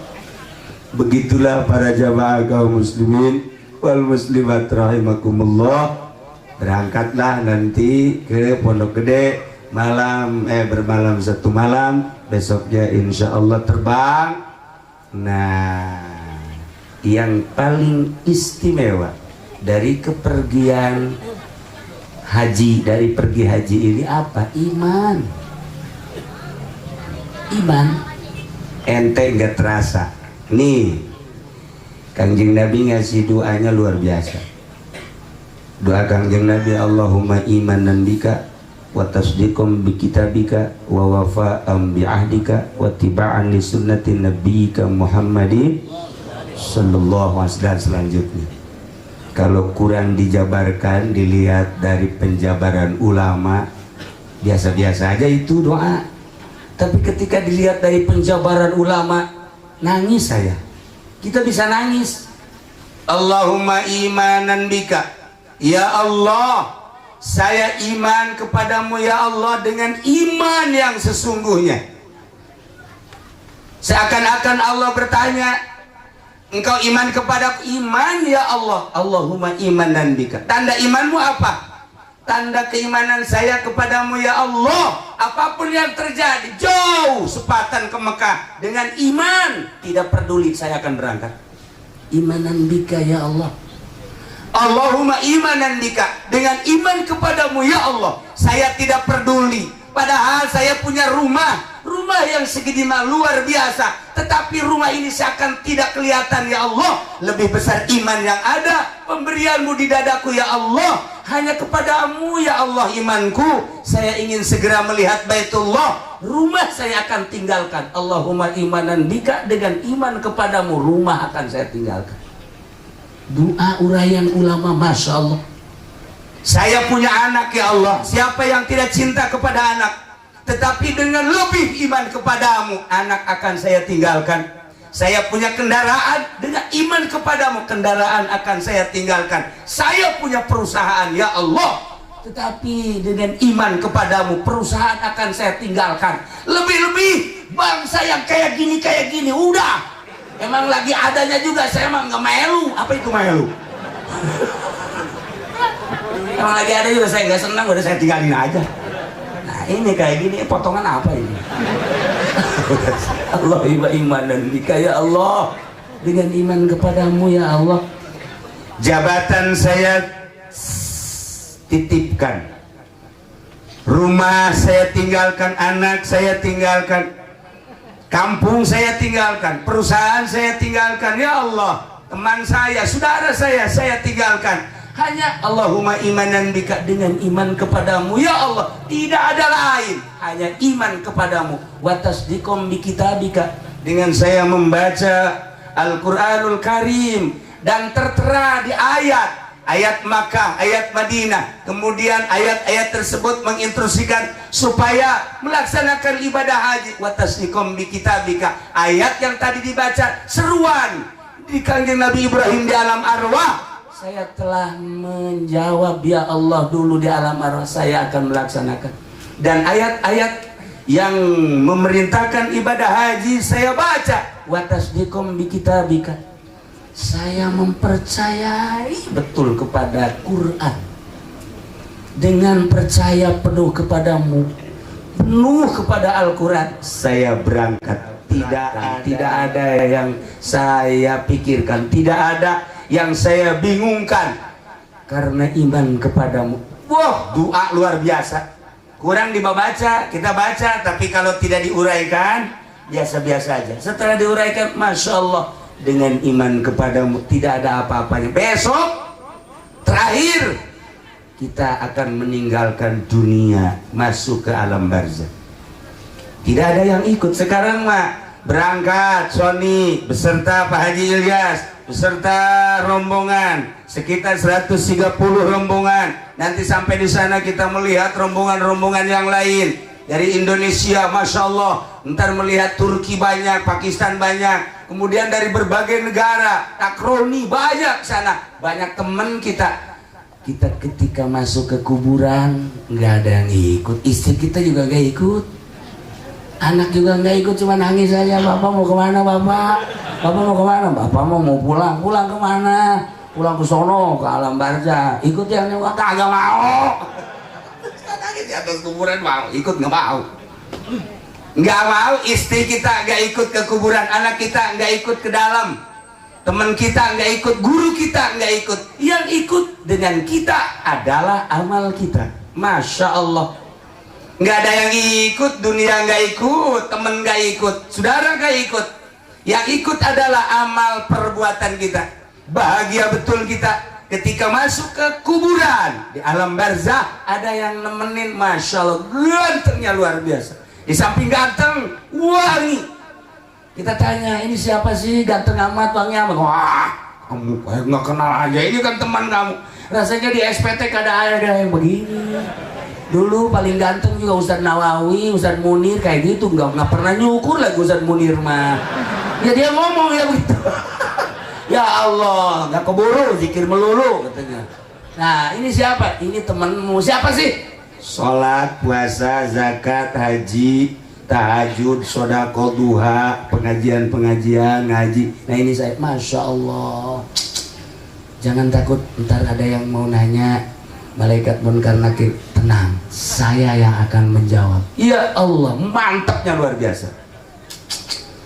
Begitulah para jamaah kaum muslimin wal muslimat rahimakumullah. Berangkatlah nanti ke Pondok Gede bermalam 1 malam, besoknya insya Allah terbang. Nah, yang paling istimewa dari kepergian haji, dari pergi haji ini apa? Iman. Ente nggak terasa. Nih, Kangjeng Nabi ngasih doanya luar biasa. Doa Kangjeng Nabi, Allahumma imanan bika wa tasdiqum bi kitabika wa wafa'an bi ahdika wa tiba'an li sunnati nabiyyika Muhammadin sallallahu alaihi wasallam. Selanjutnya, kalau kurang dijabarkan, dilihat dari penjabaran ulama, biasa-biasa aja itu doa. Tapi ketika dilihat dari penjabaran ulama, nangis saya. Kita bisa nangis. Allahumma imanan bika, ya Allah, saya iman kepadamu ya Allah dengan iman yang sesungguhnya. Seakan-akan Allah bertanya, engkau iman kepadaku? Iman ya Allah. Allahumma imanan bika. Tanda imanmu apa? Tanda keimanan saya kepadamu ya Allah, apapun yang terjadi, jauh sepatan ke Mekah dengan iman, tidak peduli, saya akan berangkat. Imanan bika ya Allah. Allahumma imanan bika, dengan iman kepadamu ya Allah, saya tidak peduli, padahal saya punya rumah yang segede luar biasa, tetapi rumah ini seakan tidak kelihatan ya Allah. Lebih besar iman yang ada, pemberianmu di dadaku ya Allah. Hanya kepadamu ya Allah imanku. Saya ingin segera melihat Baitullah. Rumah saya akan tinggalkan. Allahumma imanan bika, dengan iman kepadamu rumah akan saya tinggalkan. Doa uraian ulama, Masya Allah. Saya punya anak ya Allah. Siapa yang tidak cinta kepada anak? Tetapi dengan lebih iman kepadamu, anak akan saya tinggalkan. Saya punya kendaraan, dengan iman kepadamu, kendaraan akan saya tinggalkan. Saya punya perusahaan ya Allah, tetapi dengan iman kepadamu, perusahaan akan saya tinggalkan. Lebih-lebih bangsa yang kayak gini, udah. Emang lagi adanya juga, saya emang nggak melu. Apa itu melu? Emang lagi ada juga, saya nggak senang, udah saya tinggalin aja. Nah ini kayak gini, potongan apa ini? Allah imanan bika ya Allah, dengan iman kepadamu ya Allah. Jabatan saya titipkan, rumah saya tinggalkan, anak saya tinggalkan, kampung saya tinggalkan, perusahaan saya tinggalkan ya Allah. Teman saya, saudara saya tinggalkan. Hanya Allahumma imanan bika, dengan iman kepadamu ya Allah, tidak ada lain, hanya iman kepadamu. Wa tasdiqum bi kitabika, dengan saya membaca Al-Qur'anul Karim dan tertera di ayat Makkah, ayat Madinah, kemudian ayat-ayat tersebut menginstruksikan supaya melaksanakan ibadah haji. Wa tasdiqum bi kitabika, ayat yang tadi dibaca seruan di Kangjeng Nabi Ibrahim di alam arwah. Saya telah menjawab ya Allah dulu di alam arwah, saya akan melaksanakan. Dan ayat-ayat yang memerintahkan ibadah haji saya baca. Wa tasdiqum bi kitabika, saya mempercayai betul kepada Quran. Dengan percaya penuh kepadamu, penuh kepada Al-Quran, saya berangkat. Tidak ada yang saya pikirkan, tidak ada yang saya bingungkan, karena iman kepadamu. Wah, doa luar biasa. Kurang dibaca, kita baca, tapi kalau tidak diuraikan, biasa-biasa aja. Setelah diuraikan, Masya Allah, dengan iman kepadamu tidak ada apa-apanya. Besok terakhir kita akan meninggalkan dunia, masuk ke alam barzah. Tidak ada yang ikut. Sekarang mah berangkat Sony beserta Pak Haji Ilyas beserta rombongan sekitar 130 rombongan. Nanti sampai di sana kita melihat rombongan-rombongan yang lain dari Indonesia, Masya Allah. Ntar melihat Turki banyak, Pakistan banyak, kemudian dari berbagai negara, takroni banyak sana, banyak teman kita. Kita ketika masuk ke kuburan nggak ada yang ikut, istri kita juga nggak ikut, anak juga nggak ikut, cuma nangis saja. Bapak mau kemana bapak? Bapak mau kemana? Bapak mau pulang. Pulang kemana? Pulang ke sono, ke alam barzah. Ikut yang kagak mau. Nangis di atas kuburan, mau ikut nggak mau. Nggak mau, istri kita nggak ikut ke kuburan, anak kita nggak ikut ke dalam, teman kita nggak ikut, guru kita nggak ikut. Yang ikut dengan kita adalah amal kita. Masya Allah. Nggak ada yang ikut, dunia nggak ikut, teman nggak ikut, saudara nggak ikut. Yang ikut adalah amal perbuatan kita. Bahagia betul kita ketika masuk ke kuburan. Di alam barzah ada yang nemenin, Masya Allah, gantengnya luar biasa. Di samping ganteng, wangi. Kita tanya, ini siapa sih ganteng amat, wangi amat? Wah, kamu kayak nggak kenal aja, ini kan teman kamu. Rasanya di SPT ada yang begini. Dulu paling ganteng juga Ustadz Nawawi, Ustadz Munir kayak gitu, nggak pernah nyukur lagi Ustadz Munir mah. Ya dia ngomong ya begitu. Ya Allah, nggak keburu, zikir melulu katanya. Nah ini siapa? Ini temenmu, siapa sih? Sholat, puasa, zakat, haji, tahajud, sodako, duha, pengajian ngaji. Nah ini saya, Masya Allah. Jangan takut, ntar ada yang mau nanya, malaikat munkar nakir. Tenang, saya yang akan menjawab. Ya Allah, mantapnya luar biasa.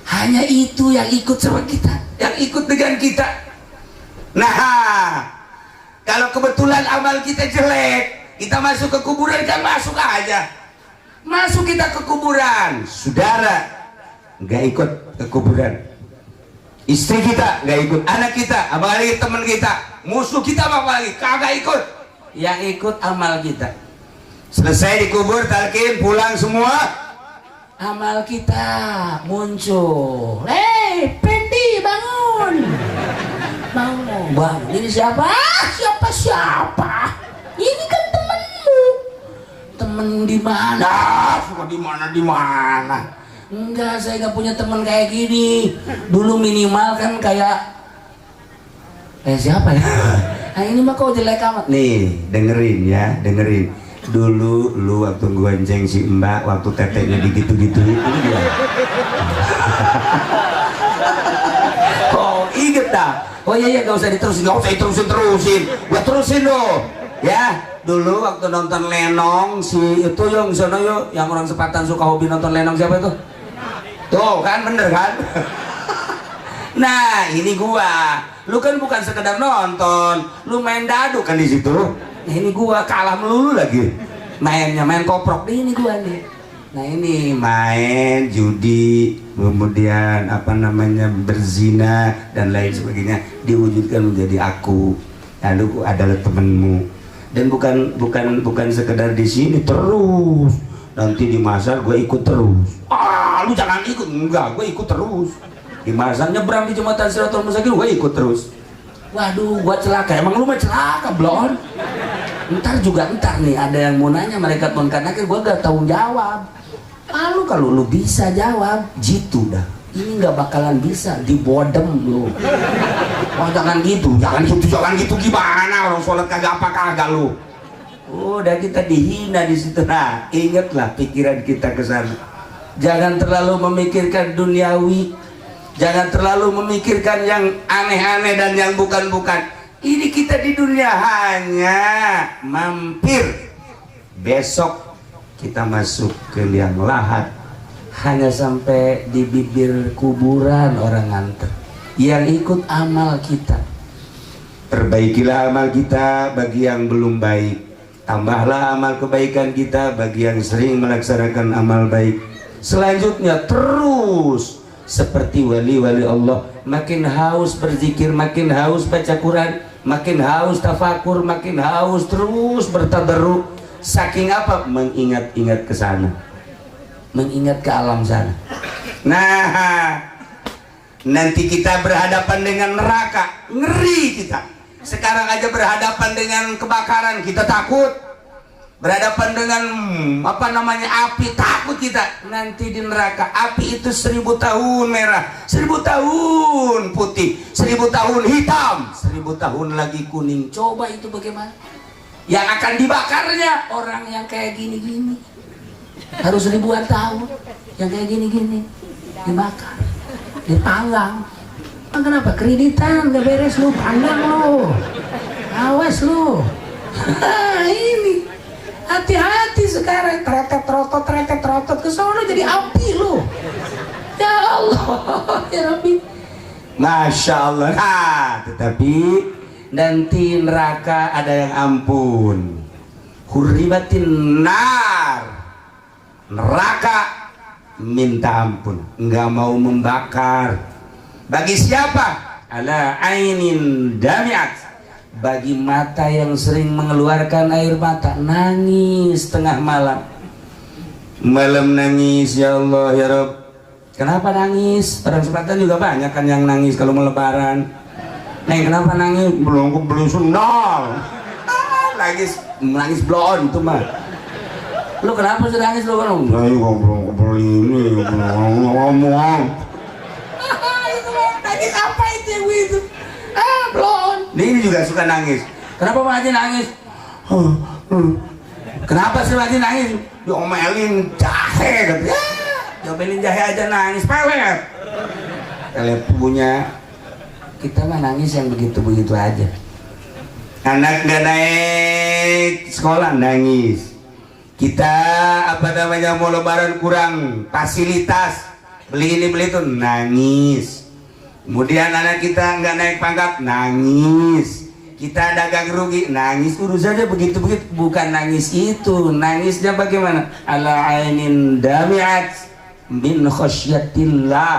Hanya itu yang ikut sama kita, yang ikut dengan kita. Nah, kalau kebetulan amal kita jelek, kita masuk ke kuburan, kan masuk aja. Masuk kita ke kuburan, saudara nggak ikut ke kuburan, istri kita nggak ikut, anak kita, apalagi teman kita, musuh kita apalagi kagak ikut. Yang ikut amal kita. Selesai dikubur, talqin, pulang semua, amal kita muncul. Hei, Pendi, bangun. Bangun. Ini siapa? Siapa? Ini kan temenmu. Temen di mana? Suka di mana? Enggak, saya nggak punya teman kayak gini. Dulu minimal kan kayak siapa ya? Nah ini mah kok jelek amat. Nih, dengerin ya, dengerin. Dulu lu waktu gonceng si Mbak, waktu teteknya digitu-gitu, ini gimana? Oh, inget dah. Oh iya, gak usah diterusin, gua terusin loh. Ya, dulu waktu nonton Lenong, si itu yang sono yuk, yang orang Sepatan suka hobi nonton Lenong, siapa itu? Tuh kan, bener kan? Nah, ini gua. Lu kan bukan sekedar nonton, lu main dadu kan di situ. Nah, ini gua kalah melulu lagi. Main koprok ini gua nih. Nah, ini main judi, kemudian berzina dan lain sebagainya diwujudkan menjadi aku. Lalu adalah temenmu. Dan bukan sekedar di sini terus. Nanti di masar gue ikut terus. Lu jangan ikut. Enggak, gue ikut terus. Di masar nyebrang di jembatan Siratul Mustaqim gue ikut terus. Waduh, gua celaka. Emang lu mah celaka, Blon? Ntar nih ada yang mau nanya malaikat munkar nakir, gua gak tahu jawab. Kalau lu bisa jawab, jitu dah. Ini nggak bakalan bisa, dibodem lu. Oh jangan gitu gimana? Orang sholat kagak lu. Udah kita dihina di situ. Nah, ingatlah pikiran kita ke sana. Jangan terlalu memikirkan duniawi. Jangan terlalu memikirkan yang aneh-aneh dan yang bukan-bukan. Ini kita di dunia hanya mampir. Besok kita masuk ke liang lahat. Hanya sampai di bibir kuburan orang nganter. Yang ikut amal kita. Perbaikilah amal kita bagi yang belum baik. Tambahlah amal kebaikan kita bagi yang sering melaksanakan amal baik. Selanjutnya terus seperti wali-wali Allah, makin haus berzikir, makin haus baca Quran, makin haus tafakur, makin haus terus bertabarruk. Saking apa? Mengingat-ingat ke sana, mengingat ke alam sana. Nah, nanti kita berhadapan dengan neraka, ngeri kita. Sekarang aja berhadapan dengan kebakaran kita takut, berhadapan dengan api takut kita. Nanti di neraka api itu 1000 tahun merah, 1000 tahun putih, 1000 tahun hitam, 1000 tahun lagi kuning. Coba itu bagaimana? Yang akan dibakarnya orang yang kayak gini-gini, harus ribuan tahun. Yang kayak gini-gini dibakar, dipanggang. Kenapa? Kreditan gak beres lu, panggang lu, awas lu. Ini hati-hati sekarang, teretet ke sono jadi api lu. Ya Allah, ya Rabbi. Masya Allah. Nah, tetapi nanti neraka ada yang ampun. Hurribatin nar, neraka minta ampun, nggak mau membakar. Bagi siapa? Ala ainin dami'at, bagi mata yang sering mengeluarkan air mata, nangis tengah malam. Malam nangis, ya Allah ya Rabb. Kenapa nangis? Orang Selatan juga banyak kan yang nangis kalau mau lebaran. Neng, kenapa nangis? Belum sundal. Nangis blon itu mah. Lu kenapa sih nangis lu? Saya belum kebeli ini, ngomong. Nangis apa itu yang itu? Blon. Ini juga suka nangis. Kenapa Pak Haji nangis? Kenapa sih Pak Haji nangis? Diomelin jahe gitu. Diomelin jahe aja nangis, pelet. Kalau punya kita mah nangis yang begitu-begitu aja. Anak gak naik sekolah nangis. Kita mau lebaran kurang fasilitas, beli ini beli itu nangis. Kemudian anak kita nggak naik pangkat nangis. Kita dagang rugi nangis. Urusannya begitu-begitu, bukan nangis itu. Nangisnya bagaimana? Ala ainin dami'at min khasyatillah,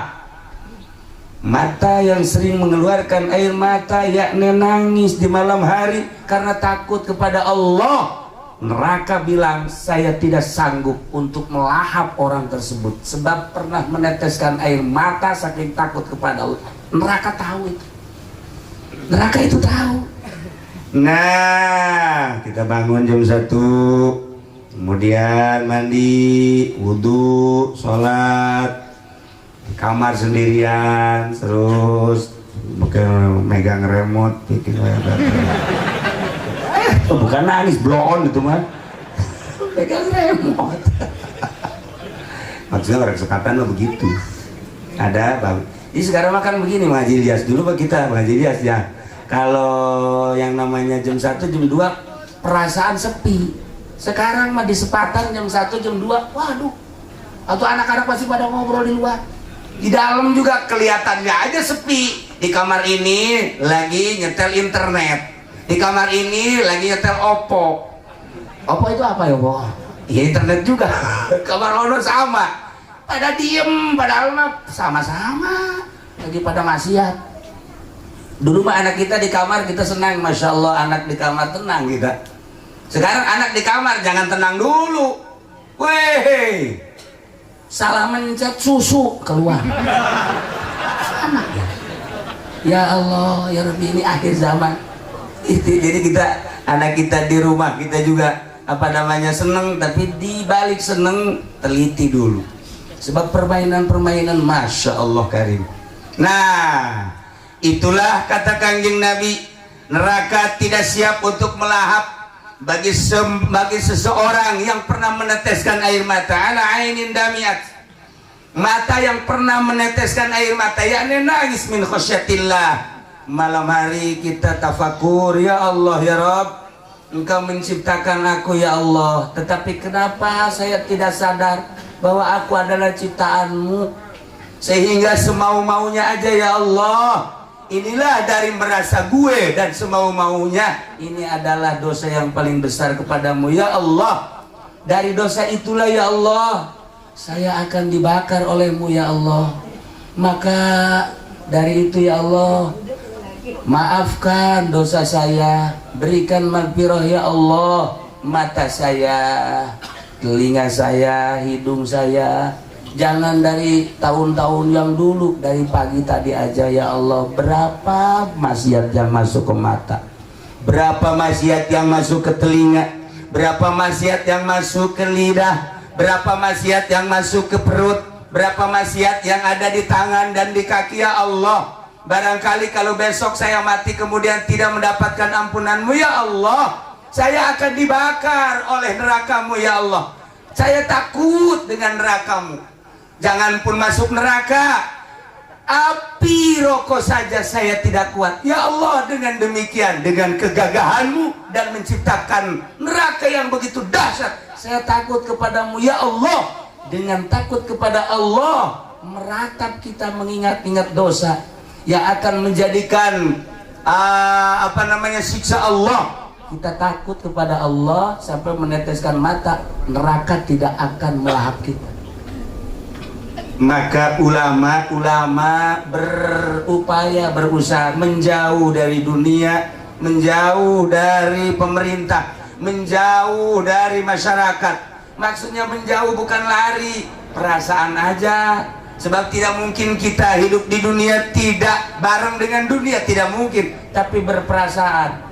mata yang sering mengeluarkan air mata, yakni nangis di malam hari karena takut kepada Allah. Neraka bilang, saya tidak sanggup untuk melahap orang tersebut sebab pernah meneteskan air mata saking takut kepada Allah. Neraka tahu itu. Neraka itu tahu. Nah, kita bangun jam 1, kemudian mandi, wudhu, sholat, di kamar sendirian, terus megang remote, bikin bukan nangis, blow-on itu mah. Pegang remote. Maksudnya orang sekatan mah begitu. Ada bang. Jadi sekarang makan begini Pak Haji Ilyas. Dulu Pak kita Pak Haji Ilyas ya. Kalau yang namanya jam 1, jam 2 perasaan sepi. Sekarang mah di sepatan jam 1, jam 2, waduh. Atau anak-anak masih pada ngobrol di luar. Di dalam juga kelihatannya aja sepi. Di kamar ini lagi nyetel internet. Di kamar ini lagi nyetel Oppo. Oppo itu apa ya, Oppo? Ya internet juga. Kamar Lono sama. Pada diem, padahal mah sama-sama lagi pada maksiat. Dulu mah anak kita di kamar kita senang, Masya Allah anak di kamar tenang kita. Sekarang anak di kamar jangan tenang dulu. Weh, salah mencet susu keluar. Anak ya. Ya Allah, ya Rabbi, ini akhir zaman. Jadi kita, anak kita di rumah kita juga seneng, tapi di balik seneng teliti dulu. Sebab permainan-permainan Masya Allah Karim. Nah, itulah kata Kanjeng Nabi, neraka tidak siap untuk melahap bagi seseorang yang pernah meneteskan air mata. Ala ainin damiat, mata yang pernah meneteskan air mata, yakni nangis min khasyatillah. Malam hari kita tafakur, ya Allah ya Rabb, Engkau menciptakan aku ya Allah, tetapi kenapa saya tidak sadar bahwa aku adalah ciptaanmu, sehingga semau-maunya aja ya Allah. Inilah dari merasa gue dan semau-maunya, ini adalah dosa yang paling besar kepadamu ya Allah. Dari dosa itulah ya Allah saya akan dibakar oleh-Mu ya Allah. Maka dari itu ya Allah, maafkan dosa saya, berikan maghfirah ya Allah, mata saya, telinga saya, hidung saya. Jangan dari tahun-tahun yang dulu, dari pagi tadi aja ya Allah. Berapa maksiat yang masuk ke mata, berapa maksiat yang masuk ke telinga, berapa maksiat yang masuk ke lidah, berapa maksiat yang masuk ke perut, berapa maksiat yang ada di tangan dan di kaki ya Allah. Barangkali kalau besok saya mati kemudian tidak mendapatkan ampunan-Mu ya Allah, saya akan dibakar oleh neraka-Mu ya Allah. Saya takut dengan neraka-Mu. Jangan pun masuk neraka, api rokok saja saya tidak kuat ya Allah. Dengan demikian, dengan kegagahan-Mu dan menciptakan neraka yang begitu dahsyat, saya takut kepadamu ya Allah. Dengan takut kepada Allah, meratap kita mengingat-ingat dosa yang akan menjadikan siksa Allah. Kita takut kepada Allah sampai meneteskan mata, neraka tidak akan melahap kita. Maka ulama berupaya, berusaha menjauh dari dunia, menjauh dari pemerintah, menjauh dari masyarakat. Maksudnya menjauh bukan lari, perasaan aja. Sebab tidak mungkin kita hidup di dunia tidak bareng dengan dunia, tidak mungkin. Tapi berperasaan.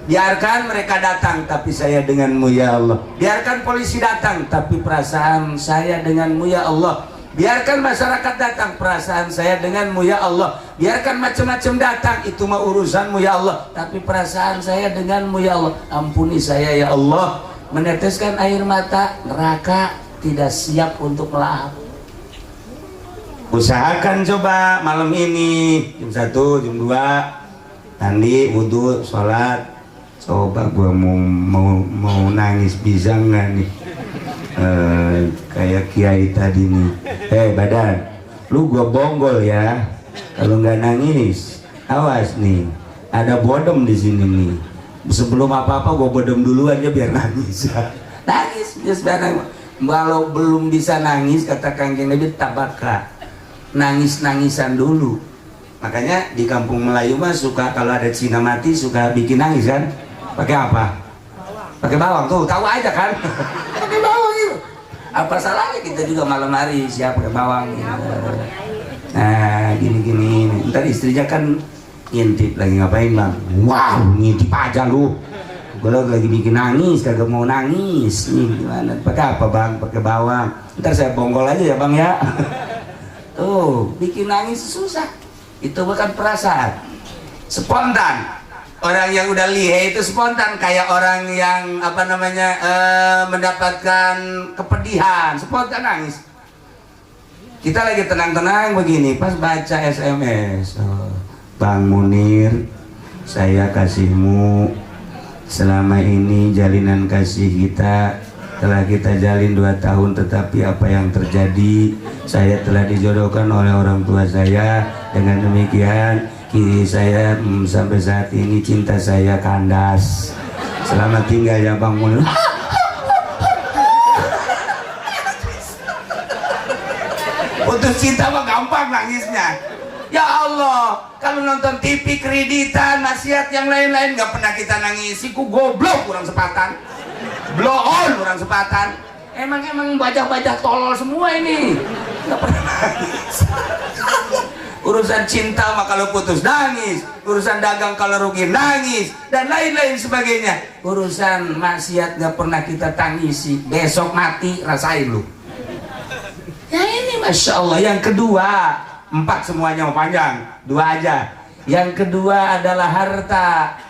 Biarkan mereka datang, tapi saya denganmu ya Allah. Biarkan polisi datang, tapi perasaan saya denganmu ya Allah. Biarkan masyarakat datang, perasaan saya denganmu ya Allah. Biarkan macam-macam datang, itu mah urusanmu ya Allah, tapi perasaan saya denganmu ya Allah. Ampuni saya ya Allah. Meneteskan air mata, neraka tidak siap untuk melahap. Usahakan coba malam ini jam 1, jam 2 mandi, wudhu, sholat. Coba gua mau nangis bisa nggak nih? Kayak kiai tadi nih. Badan, lu gua bonggol ya. Kalau nggak nangis, awas nih. Ada bodem di sini nih. Sebelum apa-apa gua bodem dulu aja biar nangis. Nangis, biar nangis. Kalau belum bisa nangis, kata Kanjeng Nabi, tabaka. Nangis-nangisan dulu. Makanya di kampung Melayu mah suka kalau ada Cina mati suka bikin nangis kan? Pakai apa? Pakai bawang tuh, tahu aja kan? Pakai bawang itu. Apa salahnya kita juga malam hari siap pakai bawang gitu. Nah gini-gini, ntar istrinya kan ngintip lagi ngapain bang? Wow, ngintip aja lu. Gue lagi bikin nangis, kagak mau nangis. Nih gimana? Pakai apa bang? Pakai bawang. Ntar saya bonggol aja ya bang ya. Tuh, bikin nangis susah. Itu bukan perasaan, spontan. Orang yang udah lihe itu spontan, kayak orang yang mendapatkan kepedihan, spontan nangis. Kita lagi tenang-tenang begini, pas baca SMS, Bang Munir, saya kasihmu. Selama ini jalinan kasih kita telah kita jalin 2 tahun, tetapi apa yang terjadi, saya telah dijodohkan oleh orang tua saya. Dengan demikian kiri saya sampai saat ini cinta saya kandas. Selamat tinggal ya Bang Munir. Putus cinta mah gampang nangisnya. Ya Allah, kalau nonton TV kreditan, maksiat yang lain-lain nggak pernah kita nangis. Siku goblok kurang sepatan, blow on kurang sepatan. Emang bajak-bajak tolol semua ini. Nggak pernah nangis. Urusan cinta mah kalau putus nangis, urusan dagang kalau rugi nangis, dan lain-lain sebagainya. Urusan maksiat nggak pernah kita tangisi. Besok mati rasain lu. Ya ini masya Allah. Yang kedua, 4 semuanya mau panjang, 2 aja. Yang kedua adalah harta.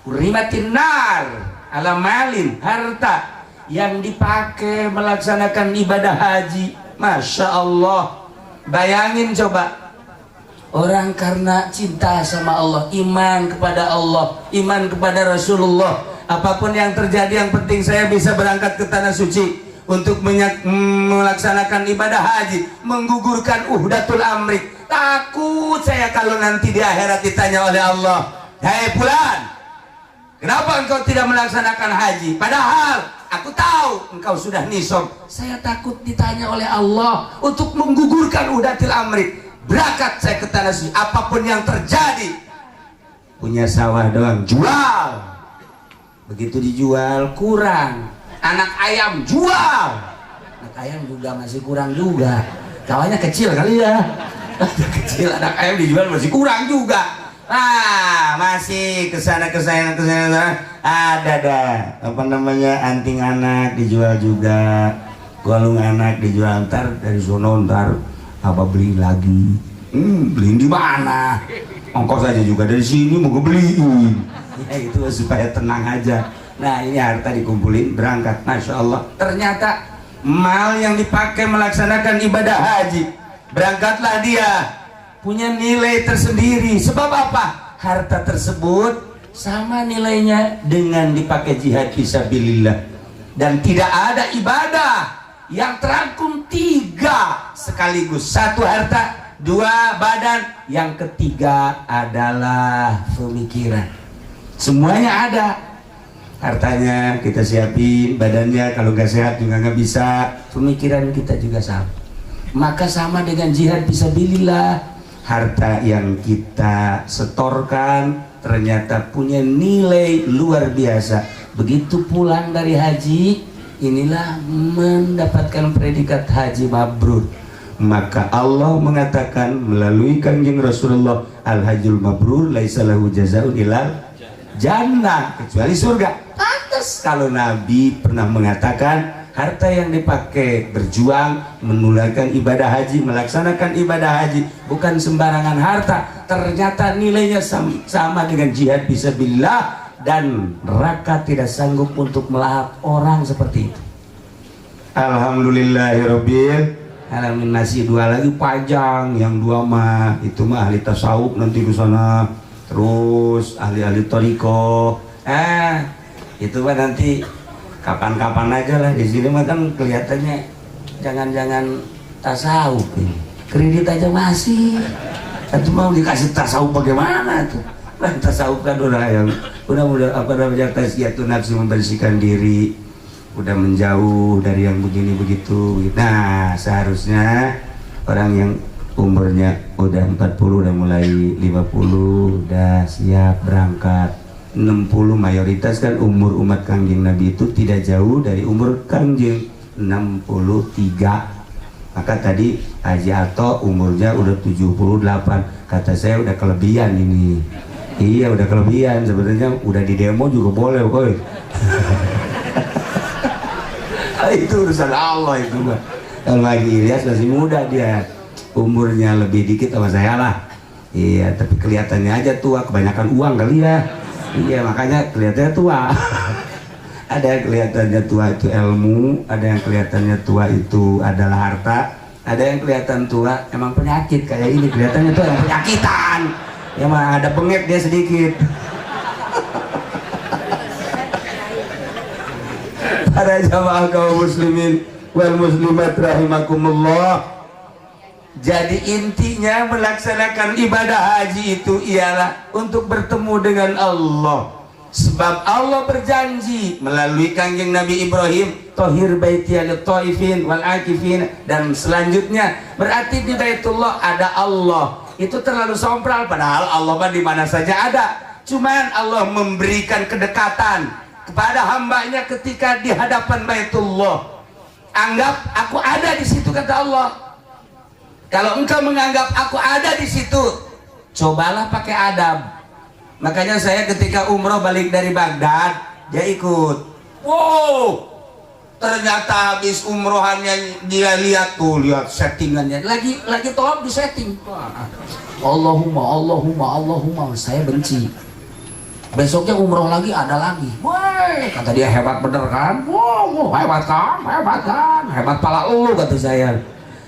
Urimatin nar ala malin, harta yang dipakai melaksanakan ibadah haji. Masya Allah. Bayangin coba. Orang karena cinta sama Allah, iman kepada Allah, iman kepada Rasulullah, apapun yang terjadi yang penting saya bisa berangkat ke tanah suci untuk melaksanakan ibadah haji, menggugurkan uhdatul amri. Takut saya kalau nanti di akhirat ditanya oleh Allah, "Hei fulan, kenapa engkau tidak melaksanakan haji?" Padahal aku tahu engkau sudah nisab. Saya takut ditanya oleh Allah untuk menggugurkan udatil amri. Berangkat saya ke tanah suci, apapun yang terjadi. Punya sawah doang, jual. Begitu dijual kurang. Anak ayam jual. Anak ayam juga masih kurang juga. Kawannya kecil kali ya. Kecil, anak ayam dijual masih kurang juga. Nah, masih kesana ada dah apa namanya, anting anak dijual juga, galung anak dijual. Ntar dari sono ntar apa beli lagi, beliin di mana, ongkos aja juga dari sini mau beliin ya, itu supaya tenang aja. Nah, ini harta dikumpulin berangkat, masya Allah. Ternyata mal yang dipakai melaksanakan ibadah haji, berangkatlah dia punya nilai tersendiri. Sebab apa? Harta tersebut sama nilainya dengan dipakai jihad fisabilillah. Dan tidak ada ibadah yang terangkum tiga sekaligus. Satu harta, dua badan, yang ketiga adalah pemikiran. Semuanya ada. Hartanya kita siapin, badannya kalau nggak sehat juga nggak bisa. Pemikiran kita juga sama. Maka sama dengan jihad fisabilillah. Harta yang kita setorkan ternyata punya nilai luar biasa. Begitu pulang dari haji, inilah mendapatkan predikat haji mabrur. Maka Allah mengatakan melalui kanjeng Rasulullah, al-hajjul mabrur laisa lahu jazaa'un ilal jannah, kecuali surga. Pantas kalau Nabi pernah mengatakan harta yang dipakai berjuang menunaikan ibadah haji, melaksanakan ibadah haji bukan sembarangan harta. Ternyata nilainya sama dengan jihad fisabilillah, dan neraka tidak sanggup untuk melahap orang seperti itu. Alhamdulillahirabbil alamin. Masih dua lagi panjang, yang dua mah itu mah ahli tasawuf nanti di sana, terus ahli-ahli thariqah. Itu mah nanti kapan-kapan aja lah. Di sini mah kan kelihatannya jangan-jangan tasawuf ini. Kredit aja masih. Itu mau dikasih tasawuf bagaimana tuh? Tasawuf kan udah apa namanya, tazkiyatun nafsi, membersihkan diri, udah menjauh dari yang begini begitu. Nah, seharusnya orang yang umurnya udah 40, udah mulai 50, udah siap berangkat. 60 mayoritas kan umur umat kanjeng Nabi itu tidak jauh dari umur kanjeng, 63. Maka tadi Haji Ato umurnya udah 78. Kata saya udah kelebihan ini. Iya udah kelebihan, sebenarnya udah di demo juga boleh boy. Itu urusan Allah itu mah. Kalau lagi Ilyas masih muda, dia umurnya lebih dikit sama saya lah. Iya, tapi kelihatannya aja tua, kebanyakan uang kali ya. Iya, makanya kelihatannya tua. Ada yang kelihatannya tua itu ilmu, ada yang kelihatannya tua itu adalah harta, ada yang kelihatan tua emang penyakit kayak ini, kelihatannya tuh yang penyakitan. Ya mah ada bengek dia sedikit. Para jamaah kaum muslimin wal muslimat rahimakumullah. Jadi intinya melaksanakan ibadah haji itu ialah untuk bertemu dengan Allah. Sebab Allah berjanji melalui kanjeng Nabi Ibrahim, Tahir baiti lit-taifin wal akifin, dan selanjutnya berarti di Baitullah ada Allah. Itu terlalu sompral, padahal Allah mah di mana saja ada. Cuman Allah memberikan kedekatan kepada hambanya ketika di hadapan Baitullah. Anggap aku ada di situ, kata Allah. Kalau engkau menganggap aku ada di situ, cobalah pakai adab. Makanya saya ketika umroh balik dari Baghdad, dia ikut. Wow, ternyata habis umrohannya dia lihat tuh, lihat settingannya. Lagi tolong di setting. Allahumma, saya benci. Besoknya umroh lagi, ada lagi. Woi, kata dia hebat bener kan? Wow, hebat kan? Hebat pala lu, kata saya.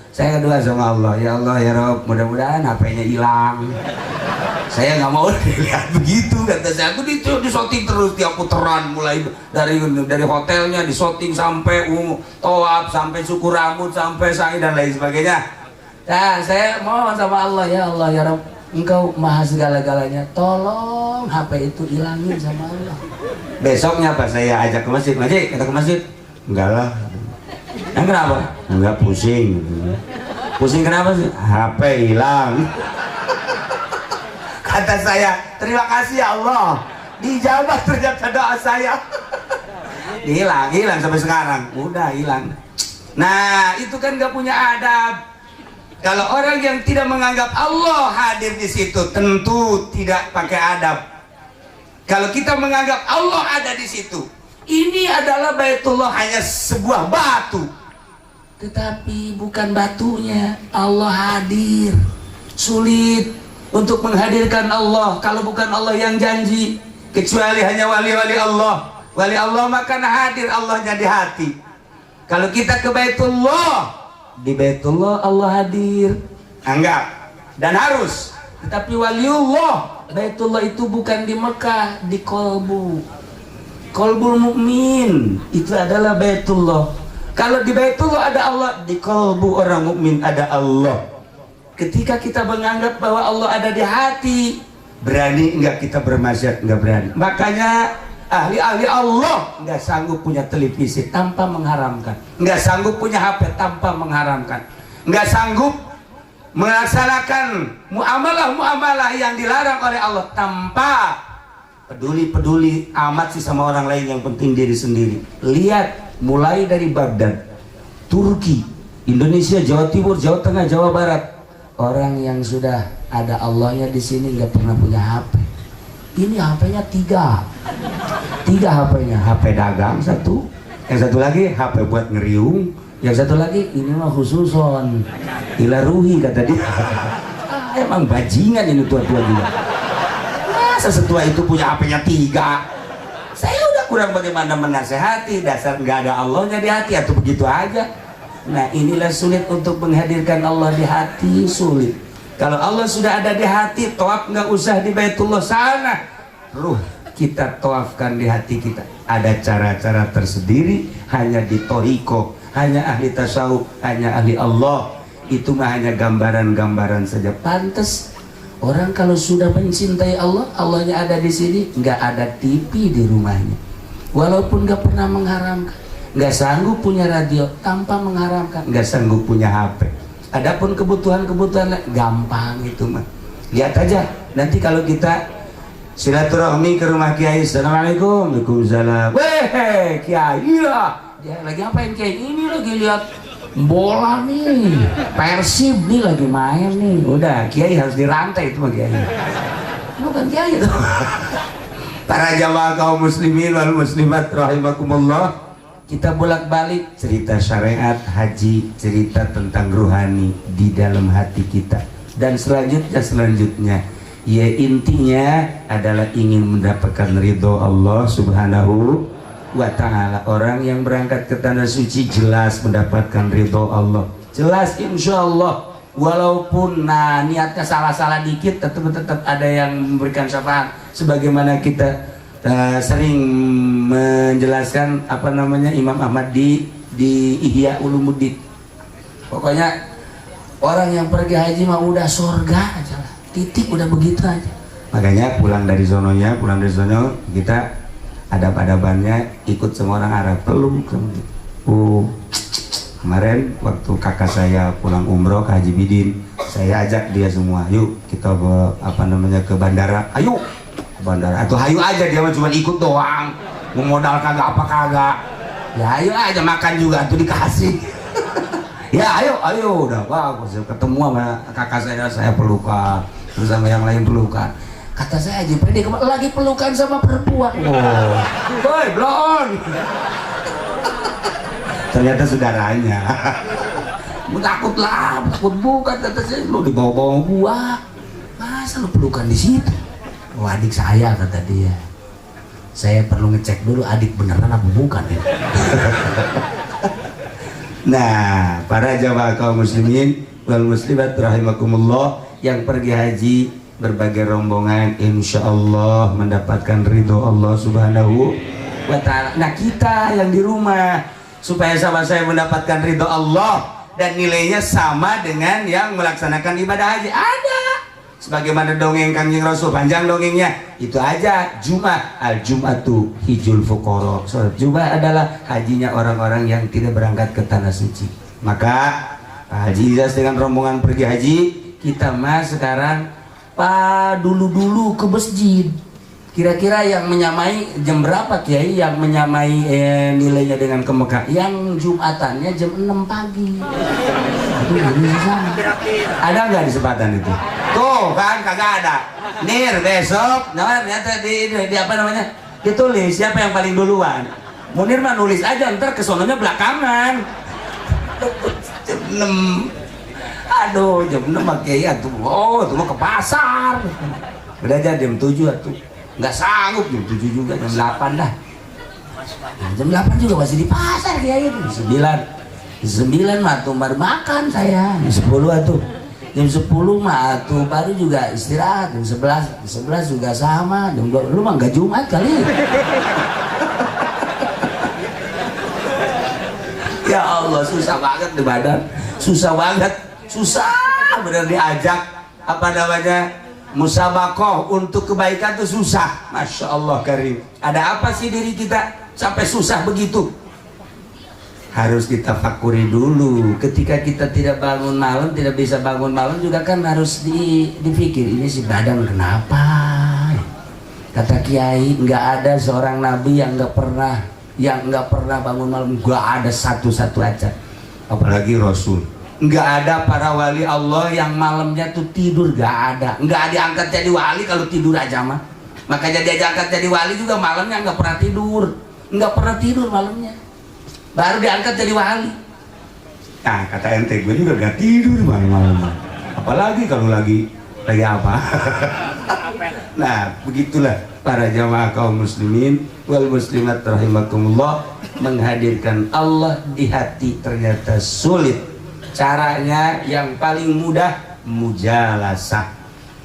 Saya kedua sama Allah, ya Allah ya Rob, mudah-mudahan HP-nya hilang. Saya nggak mau dilihat begitu, kata saya. Aku disoting terus tiap putaran, mulai dari hotelnya disoting sampai tawaf, sampai cukur rambut, sampai sa'i dan lain sebagainya. Nah, saya mohon sama Allah, ya Allah ya Rob, Engkau maha segala-galanya, tolong HP itu hilangin sama Allah. Besoknya pas saya ajak ke masjid, kata ke masjid, Enggak lah. Yang kenapa? Enggak, pusing. Pusing kenapa sih? HP hilang. Kata saya, terima kasih ya Allah, dijawab ternyata doa saya. Hilang sampai sekarang, udah hilang. Nah itu kan gak punya adab. Kalau orang yang tidak menganggap Allah hadir di situ, tentu tidak pakai adab. Kalau kita menganggap Allah ada di situ, ini adalah Baitullah hanya sebuah batu, tetapi bukan batunya. Allah hadir. Sulit untuk menghadirkan Allah kalau bukan Allah yang janji, kecuali hanya wali-wali Allah. Wali Allah maka hadir Allahnya di hati. Kalau kita ke Baitullah, di Baitullah Allah hadir. Anggap dan harus. Tetapi waliullah, Baitullah itu bukan di Mekah, di kolbu. Kolbul mukmin itu adalah Baitullah. Kalau di Baitullah ada Allah, di kolbu orang mukmin ada Allah. Ketika kita menganggap bahwa Allah ada di hati, berani enggak kita bermaksiat? Enggak berani. Makanya ahli-ahli Allah nggak sanggup punya televisi tanpa mengharamkan, nggak sanggup punya HP tanpa mengharamkan, nggak sanggup melaksanakan muamalah yang dilarang oleh Allah tanpa peduli amat sih sama orang lain, yang penting diri sendiri. Lihat mulai dari Baghdad, Turki, Indonesia, Jawa Timur, Jawa Tengah, Jawa Barat, orang yang sudah ada Allahnya di sini nggak pernah punya HP. Ini HP-nya tiga HP-nya, HP dagang satu, yang satu lagi HP buat ngeriung, yang satu lagi ini mah khususon ilaruhi kata dia. Emang bajingan ini tua-tua juga. Masa setua itu punya HP-nya tiga? Saya udah kurang bagaimana menasehati, dasar nggak ada Allahnya di hati atau begitu aja. Nah inilah sulit untuk menghadirkan Allah di hati, sulit. Kalau Allah sudah ada di hati, tawaf nggak usah di Baitullah sana, ruh kita tawafkan di hati kita. Ada cara-cara tersendiri, hanya di toriko, hanya ahli tasawuf, hanya ahli Allah. Itu mah hanya gambaran-gambaran saja. Pantes orang kalau sudah mencintai Allah, Allahnya ada di sini, nggak ada TV di rumahnya, walaupun nggak pernah mengharamkan, nggak sanggup punya radio tanpa mengharamkan, nggak sanggup punya HP. Adapun kebutuhan-kebutuhan gampang itu mah. Lihat aja nanti kalau kita silaturahmi ke rumah Kiai, assalamualaikum, waalaikumsalam. Weh, Kiai lah. Dia lagi apain Kiai? Ini lagi lihat bola nih, Persib nih lagi main nih. Udah, Kiai harus dirantai itu mah Kiai. Bukan Kiai itu. Para jamaah kaum muslimin wal muslimat rahimakumullah. Kita bolak-balik cerita syariat, haji, cerita tentang ruhani di dalam hati kita. Dan selanjutnya ya intinya adalah ingin mendapatkan ridho Allah subhanahu wa ta'ala. Orang yang berangkat ke tanah suci jelas mendapatkan ridho Allah, jelas insya Allah. Walaupun niatnya salah-salah dikit, tetap ada yang memberikan syafaat. Sebagaimana kita sering menjelaskan Imam Ahmad di Ihya Ulumuddin. Pokoknya orang yang pergi haji mah udah surga aja lah, titik, udah begitu aja. Makanya pulang dari sono kita adab-adabannya ikut semua orang Arab, peluk sama gitu. Kemarin waktu kakak saya pulang umroh ke Haji Bidin, saya ajak dia semua, yuk kita ke bandara, ayo bandara, atau hayu aja, dia cuma ikut doang, memodal kagak apa kagak, ya ayo aja, makan juga tuh dikasih. Ya ayo udah bagus, ketemu sama kakak saya pelukan, terus sama yang lain pelukan. Kata saya aja, dia lagi pelukan sama perempuan. Boy blon, ternyata saudaranya. Takut bukan, kata saya, lu dibawa-bawa gua, masa lu pelukan di situ? Oh adik saya, kata dia. Saya perlu ngecek dulu adik beneran apa bukan ya. Nah, para jamaah kaum muslimin wal muslimat rahimakumullah, yang pergi haji berbagai rombongan insya Allah mendapatkan ridho Allah subhanahu wa ta'ala. Nah kita yang di rumah, supaya sama saya mendapatkan ridho Allah dan nilainya sama dengan yang melaksanakan ibadah haji, ada sebagaimana dongeng Kanjeng Rasul, panjang dongengnya. Itu aja Jumat, al-Jum'atu hijul fuqara. Salat Jumat adalah hajinya orang-orang yang tidak berangkat ke tanah suci. Maka Pak Haji Ilyas dengan rombongan pergi haji, kita mas sekarang dulu ke masjid. Kira-kira yang menyamai jam berapa Kiai yang menyamai nilainya dengan ke Mekah? Yang Jumatannya jam 6 pagi. Ada nggak di Sepatan itu? Tuh kan kagak ada. Nir besok, ternyata di apa namanya? Ditulis siapa yang paling duluan. Munir mah nulis aja, ntar kesononya belakangan. Jam 6. Aduh, jam 6 mah Kiai tuh. Oh, tuh mau ke pasar. Udah aja jam 7 tuh. Nggak sanggup jam 7 juga, jam 8 dah. Nah, jam 8 juga masih di pasar Kiai itu. Jam 9 mah tuh baru makan saya. Jam 10 tuh. Jam 10 mah tuh baru juga istirahat. Jam 11 juga sama. Jam 2 lu mah nggak Jumat kali. Ya Allah, susah banget di badan. Susah banget. Susah bener diajak apa namanya musabakoh untuk kebaikan tuh susah. Masya Allah karim. Ada apa sih diri kita sampai susah begitu? Harus kita fakuri dulu. Ketika kita tidak bangun malam, tidak bisa bangun malam juga kan harus dipikir, ini si badan kenapa? Kata Kiai, nggak ada seorang nabi yang nggak pernah bangun malam. Nggak ada satu-satu aja. Apalagi Rasul. Nggak ada para wali Allah yang malamnya tuh tidur, nggak ada. Nggak diangkat jadi wali kalau tidur aja mah. Makanya dia diangkat jadi wali juga malamnya nggak pernah tidur, malamnya. Baru diangkat jadi wali. Nah kata ente, gue juga nggak tidur malam-malam. Apalagi kalau lagi apa? Nah begitulah para jamaah kaum muslimin wal muslimat rahimakumullah, menghadirkan Allah di hati ternyata sulit. Caranya yang paling mudah mujalasah.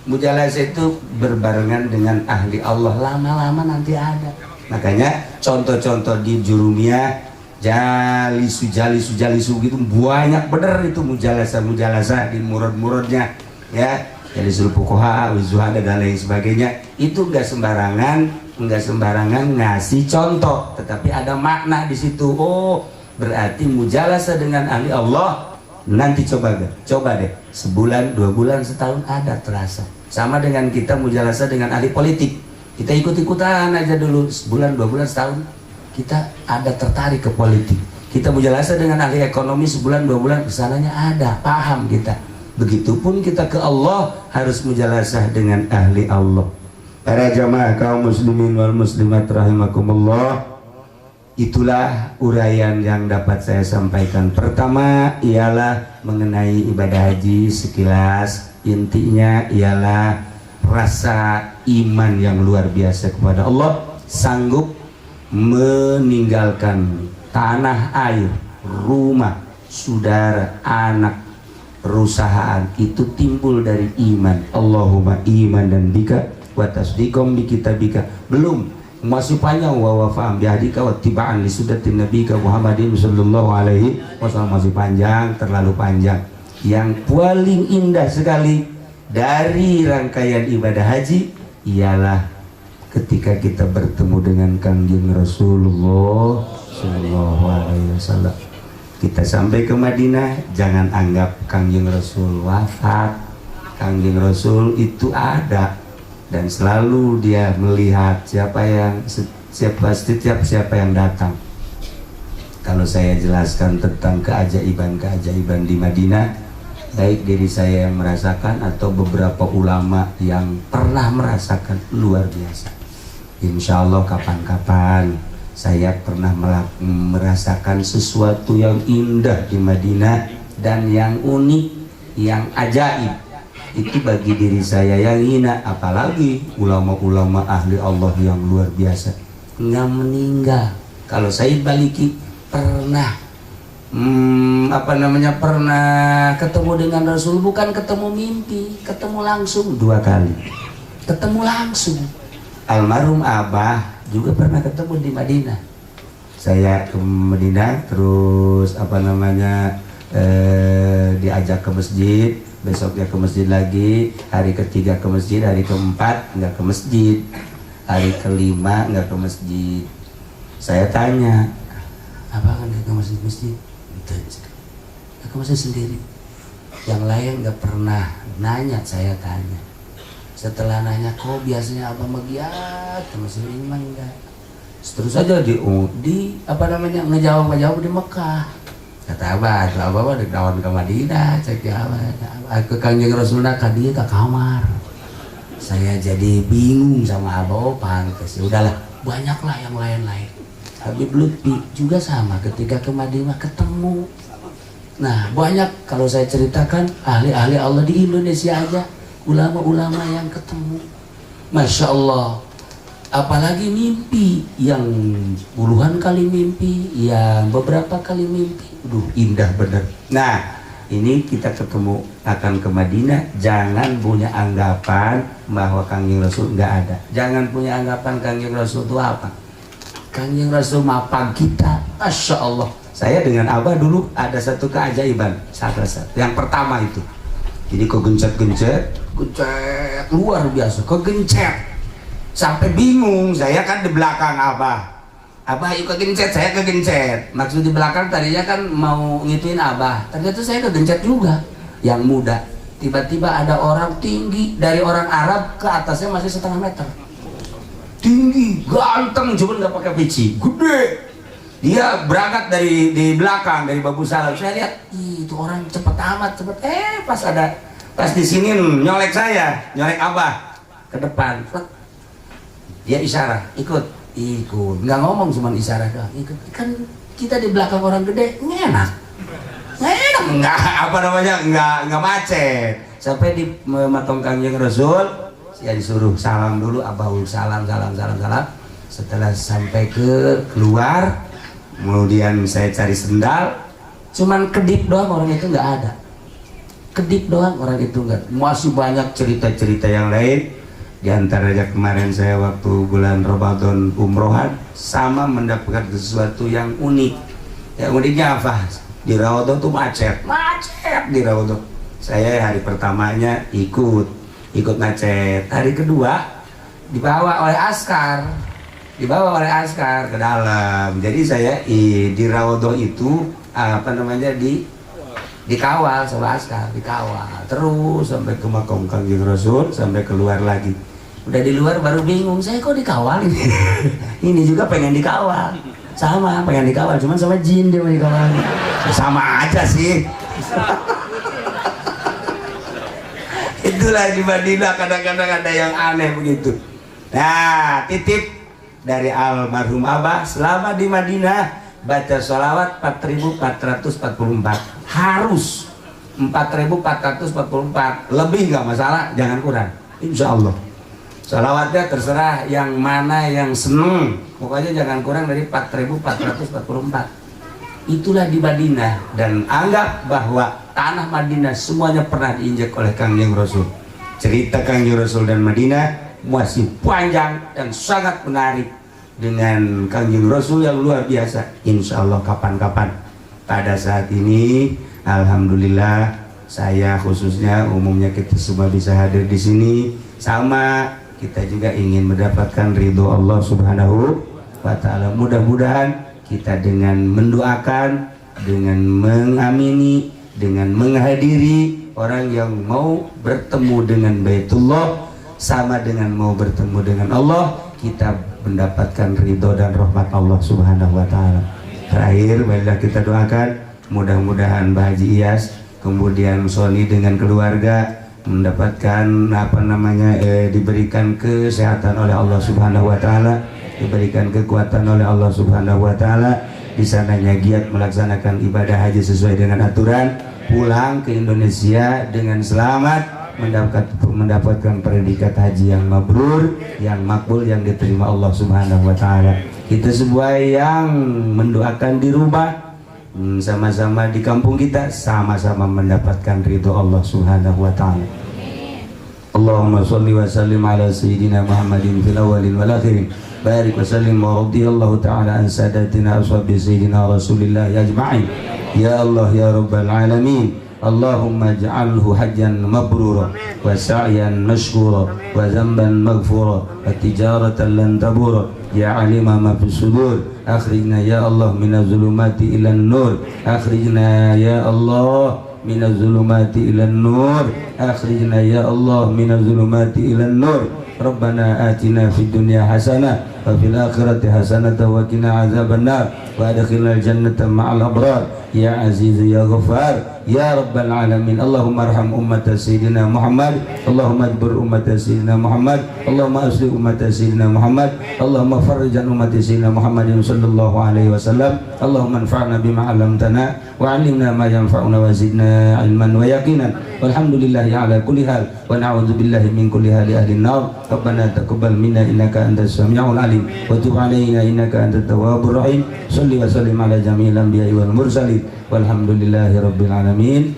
Mujalasah itu berbarengan dengan ahli Allah, lama-lama nanti ada. Makanya contoh-contoh di Jurumiyah, jalisu gitu banyak bener itu mujalasah di murad-muradnya ya. Jadi suruh fuqaha, zuhada dan lain sebagainya. Itu enggak sembarangan ngasih contoh, tetapi ada makna di situ. Oh, berarti mujalasah dengan ahli Allah. Nanti coba deh sebulan, 2 bulan, setahun ada terasa. Sama dengan kita mujalasah dengan ahli politik, kita ikut-ikutan aja dulu sebulan, 2 bulan, setahun kita ada tertarik ke politik. Kita mujalasah dengan ahli ekonomi sebulan, 2 bulan, kesananya ada, paham kita. Begitupun kita ke Allah harus mujalasah dengan ahli Allah. Para jamaah kaum muslimin wal muslimat rahimakumullah, itulah uraian yang dapat saya sampaikan. Pertama ialah mengenai ibadah haji sekilas. Intinya ialah rasa iman yang luar biasa kepada Allah, sanggup meninggalkan tanah air, rumah, saudara, anak, perusahaan. Itu timbul dari iman. Allahumma iman dan bika wa tasdiqom bi kitabika. Belum masih panjang wa wafa'am bihadika wa tiba'an li sudatin nabika Muhammadin sallallahu alaihi wasallam. Masih panjang, terlalu panjang. Yang paling indah sekali dari rangkaian ibadah haji ialah ketika kita bertemu dengan Kanjeng Rasulullah sallallahu alaihi wasallam. Kita sampai ke Madinah, jangan anggap Kanjeng Rasul wafat. Kanjeng Rasul itu ada dan selalu dia melihat siapa yang datang. Kalau saya jelaskan tentang keajaiban di Madinah, baik diri saya yang merasakan atau beberapa ulama yang pernah merasakan, luar biasa. Insya Allah kapan-kapan saya pernah merasakan sesuatu yang indah di Madinah dan yang unik, yang ajaib. Itu bagi diri saya yang hina, apalagi ulama-ulama ahli Allah yang luar biasa. Nggak meninggal. Kalau Said Baliki pernah pernah ketemu dengan Rasul, bukan ketemu mimpi, ketemu langsung 2 kali. Ketemu langsung. Almarhum Abah juga pernah ketemu di Madinah. Saya ke Madinah terus diajak ke masjid, besoknya ke masjid lagi, hari ketiga ke masjid, hari keempat nggak ke masjid, hari kelima nggak ke masjid. Saya tanya, apa kan nggak ke masjid? Nggak ke masjid sendiri. Yang lain nggak pernah nanya, saya tanya. Setelah nanya, kok biasanya apa magiat ke masjid ini mah enggak. Terus aja di apa namanya ngejawab di Mekah. Kata abah di kawan ke Madinah, cek ya abah ke Kanjeng Rasulullah ka dia ke kamar. Saya jadi bingung sama abah, pantes. Ya udahlah, banyaklah yang lain-lain. Habib Lutfi juga sama, ketika ke Madinah ketemu. Nah, banyak kalau saya ceritakan ahli-ahli Allah di Indonesia aja, ulama-ulama yang ketemu. Masya Allah. Apalagi mimpi yang puluhan kali mimpi, yang beberapa kali mimpi. Indah bener. Nah, ini kita ketemu akan ke Madinah. Jangan punya anggapan bahwa Kanjeng Rasul nggak ada. Jangan punya anggapan Kanjeng Rasul itu apa. Kanjeng Rasul mapang kita. Masya Allah. Saya dengan abah dulu ada satu keajaiban. Yang pertama itu. Jadi kegencet luar biasa. Kegencet. Sampai bingung, saya kan di belakang abah yuk kegencet, saya kegencet. Maksud di belakang tadinya kan mau ngituin abah, ternyata saya kegencet juga. Yang muda, tiba-tiba ada orang tinggi, dari orang Arab ke atasnya masih setengah meter. Tinggi, ganteng, cuma nggak pakai peci, gede. Dia berangkat dari di belakang, dari Babu Salam. Saya lihat, itu orang cepet amat, pas di sini nyolek abah ke depan. Dia isyarat, ikut, nggak ngomong, cuma isyarat doang, ikut. Kan kita di belakang orang gede, nggak nggak macet. Sampai di matom Kanjeng Rasul, saya disuruh salam dulu, abahul salam. Setelah sampai ke keluar, kemudian saya cari sendal, cuman kedip doang orang itu nggak ada. Kedip doang orang itu nggak. Masih banyak cerita-cerita yang lain. Di antaranya kemarin saya waktu bulan Ramadan umrohan sama mendapatkan sesuatu yang unik. Yang uniknya apa? Di Rawadhah tuh macet di Rawadhah. Saya hari pertamanya ikut macet. Hari kedua dibawa oleh askar ke dalam. Jadi saya di Rawadhah itu dikawal sama askar, terus sampai ke makam Kanjeng Rasul, sampai keluar lagi. Udah di luar baru bingung, saya kok dikawal ini. Ini juga pengen dikawal, sama pengen dikawal, cuman sama jin dia mau dikawal. Sama aja sih. Itulah di Madinah kadang-kadang ada yang aneh begitu. Nah, titip dari almarhum abah, selama di Madinah baca sholawat 4444, harus 4444, lebih nggak masalah, jangan kurang, insya Allah. Sholawatnya terserah yang mana yang seneng, pokoknya jangan kurang dari 4444. Itulah di Madinah. Dan anggap bahwa tanah Madinah semuanya pernah diinjak oleh Kanjeng Rasul. Cerita Kanjeng Rasul dan Madinah masih panjang dan sangat menarik, dengan Kanjeng Rasul yang luar biasa. Insya Allah kapan-kapan. Pada saat ini alhamdulillah, saya khususnya, umumnya kita semua bisa hadir di sini, sama kita juga ingin mendapatkan ridho Allah Subhanahu wa Ta'ala. Mudah-mudahan kita dengan mendoakan, dengan mengamini, dengan menghadiri orang yang mau bertemu dengan Baitullah, sama dengan mau bertemu dengan Allah, kita mendapatkan ridho dan rahmat Allah Subhanahu wa Ta'ala. Terakhir, marilah kita doakan mudah-mudahan Mbah Haji Iyas, kemudian Sony dengan keluarga mendapatkan diberikan kesehatan oleh Allah Subhanahu wa Ta'ala, diberikan kekuatan oleh Allah Subhanahu wa Ta'ala, di sananya giat melaksanakan ibadah haji sesuai dengan aturan, pulang ke Indonesia dengan selamat, mendapatkan predikat haji yang mabrur, yang makbul, yang diterima Allah Subhanahu wa Ta'ala. Kita semua yang mendoakan di rumah, sama-sama di kampung kita, sama-sama mendapatkan ridho Allah Subhanahu wa Ta'ala. Allahumma sholli wa sallim ala sayyidina Muhammadin fil awwalin wal akhirin. Barik wa sallim wa radiyallahu ta'ala an sadatina ashabi sayyidina Rasulillah ajma'in. Ya Allah ya Rabbal alamin. Allahumma ij'alhu hajjan mabrura wa sa'yan mashkura wa dhanban maghfura wa tijaratan lan tabura ya alima ma fis sudur akhrijna ya Allah minaz zulumati ilan nur akhrijna ya Allah minaz zulumati ilan nur akhrijna ya Allah minaz zulumati ilan nur Rabbana atina fid dunya hasanah wa fil akhirati hasanah wa qina azabannar wa adkhilnal jannata ma'al abrar ya aziz ya ghafar ya rabbal alamin. Allahumma arham ummat sayyidina Muhammad, Allahumma ajbur ummat sayyidina Muhammad, Allahumma asli ummat sayyidina Muhammad, Allahumma farrij an ummat sayyidina Muhammadin sallallahu alaihi wasallam. Allahumma anfa'na bima 'allamtana wa 'allimna ma yanfa'una wa zidna ilman wa yaqinan. Walhamdulillahi ala kulli hal wa na'udzu billahi min kulli hali ahli an-nar. Rabbana taqabbal minna innaka antas samiul alim wa tub 'alaina innaka antat tawwabur rahim. Shalli wa sallim ala jami'il anbiya'i wal mursalin walhamdulillahi rabbil alamin.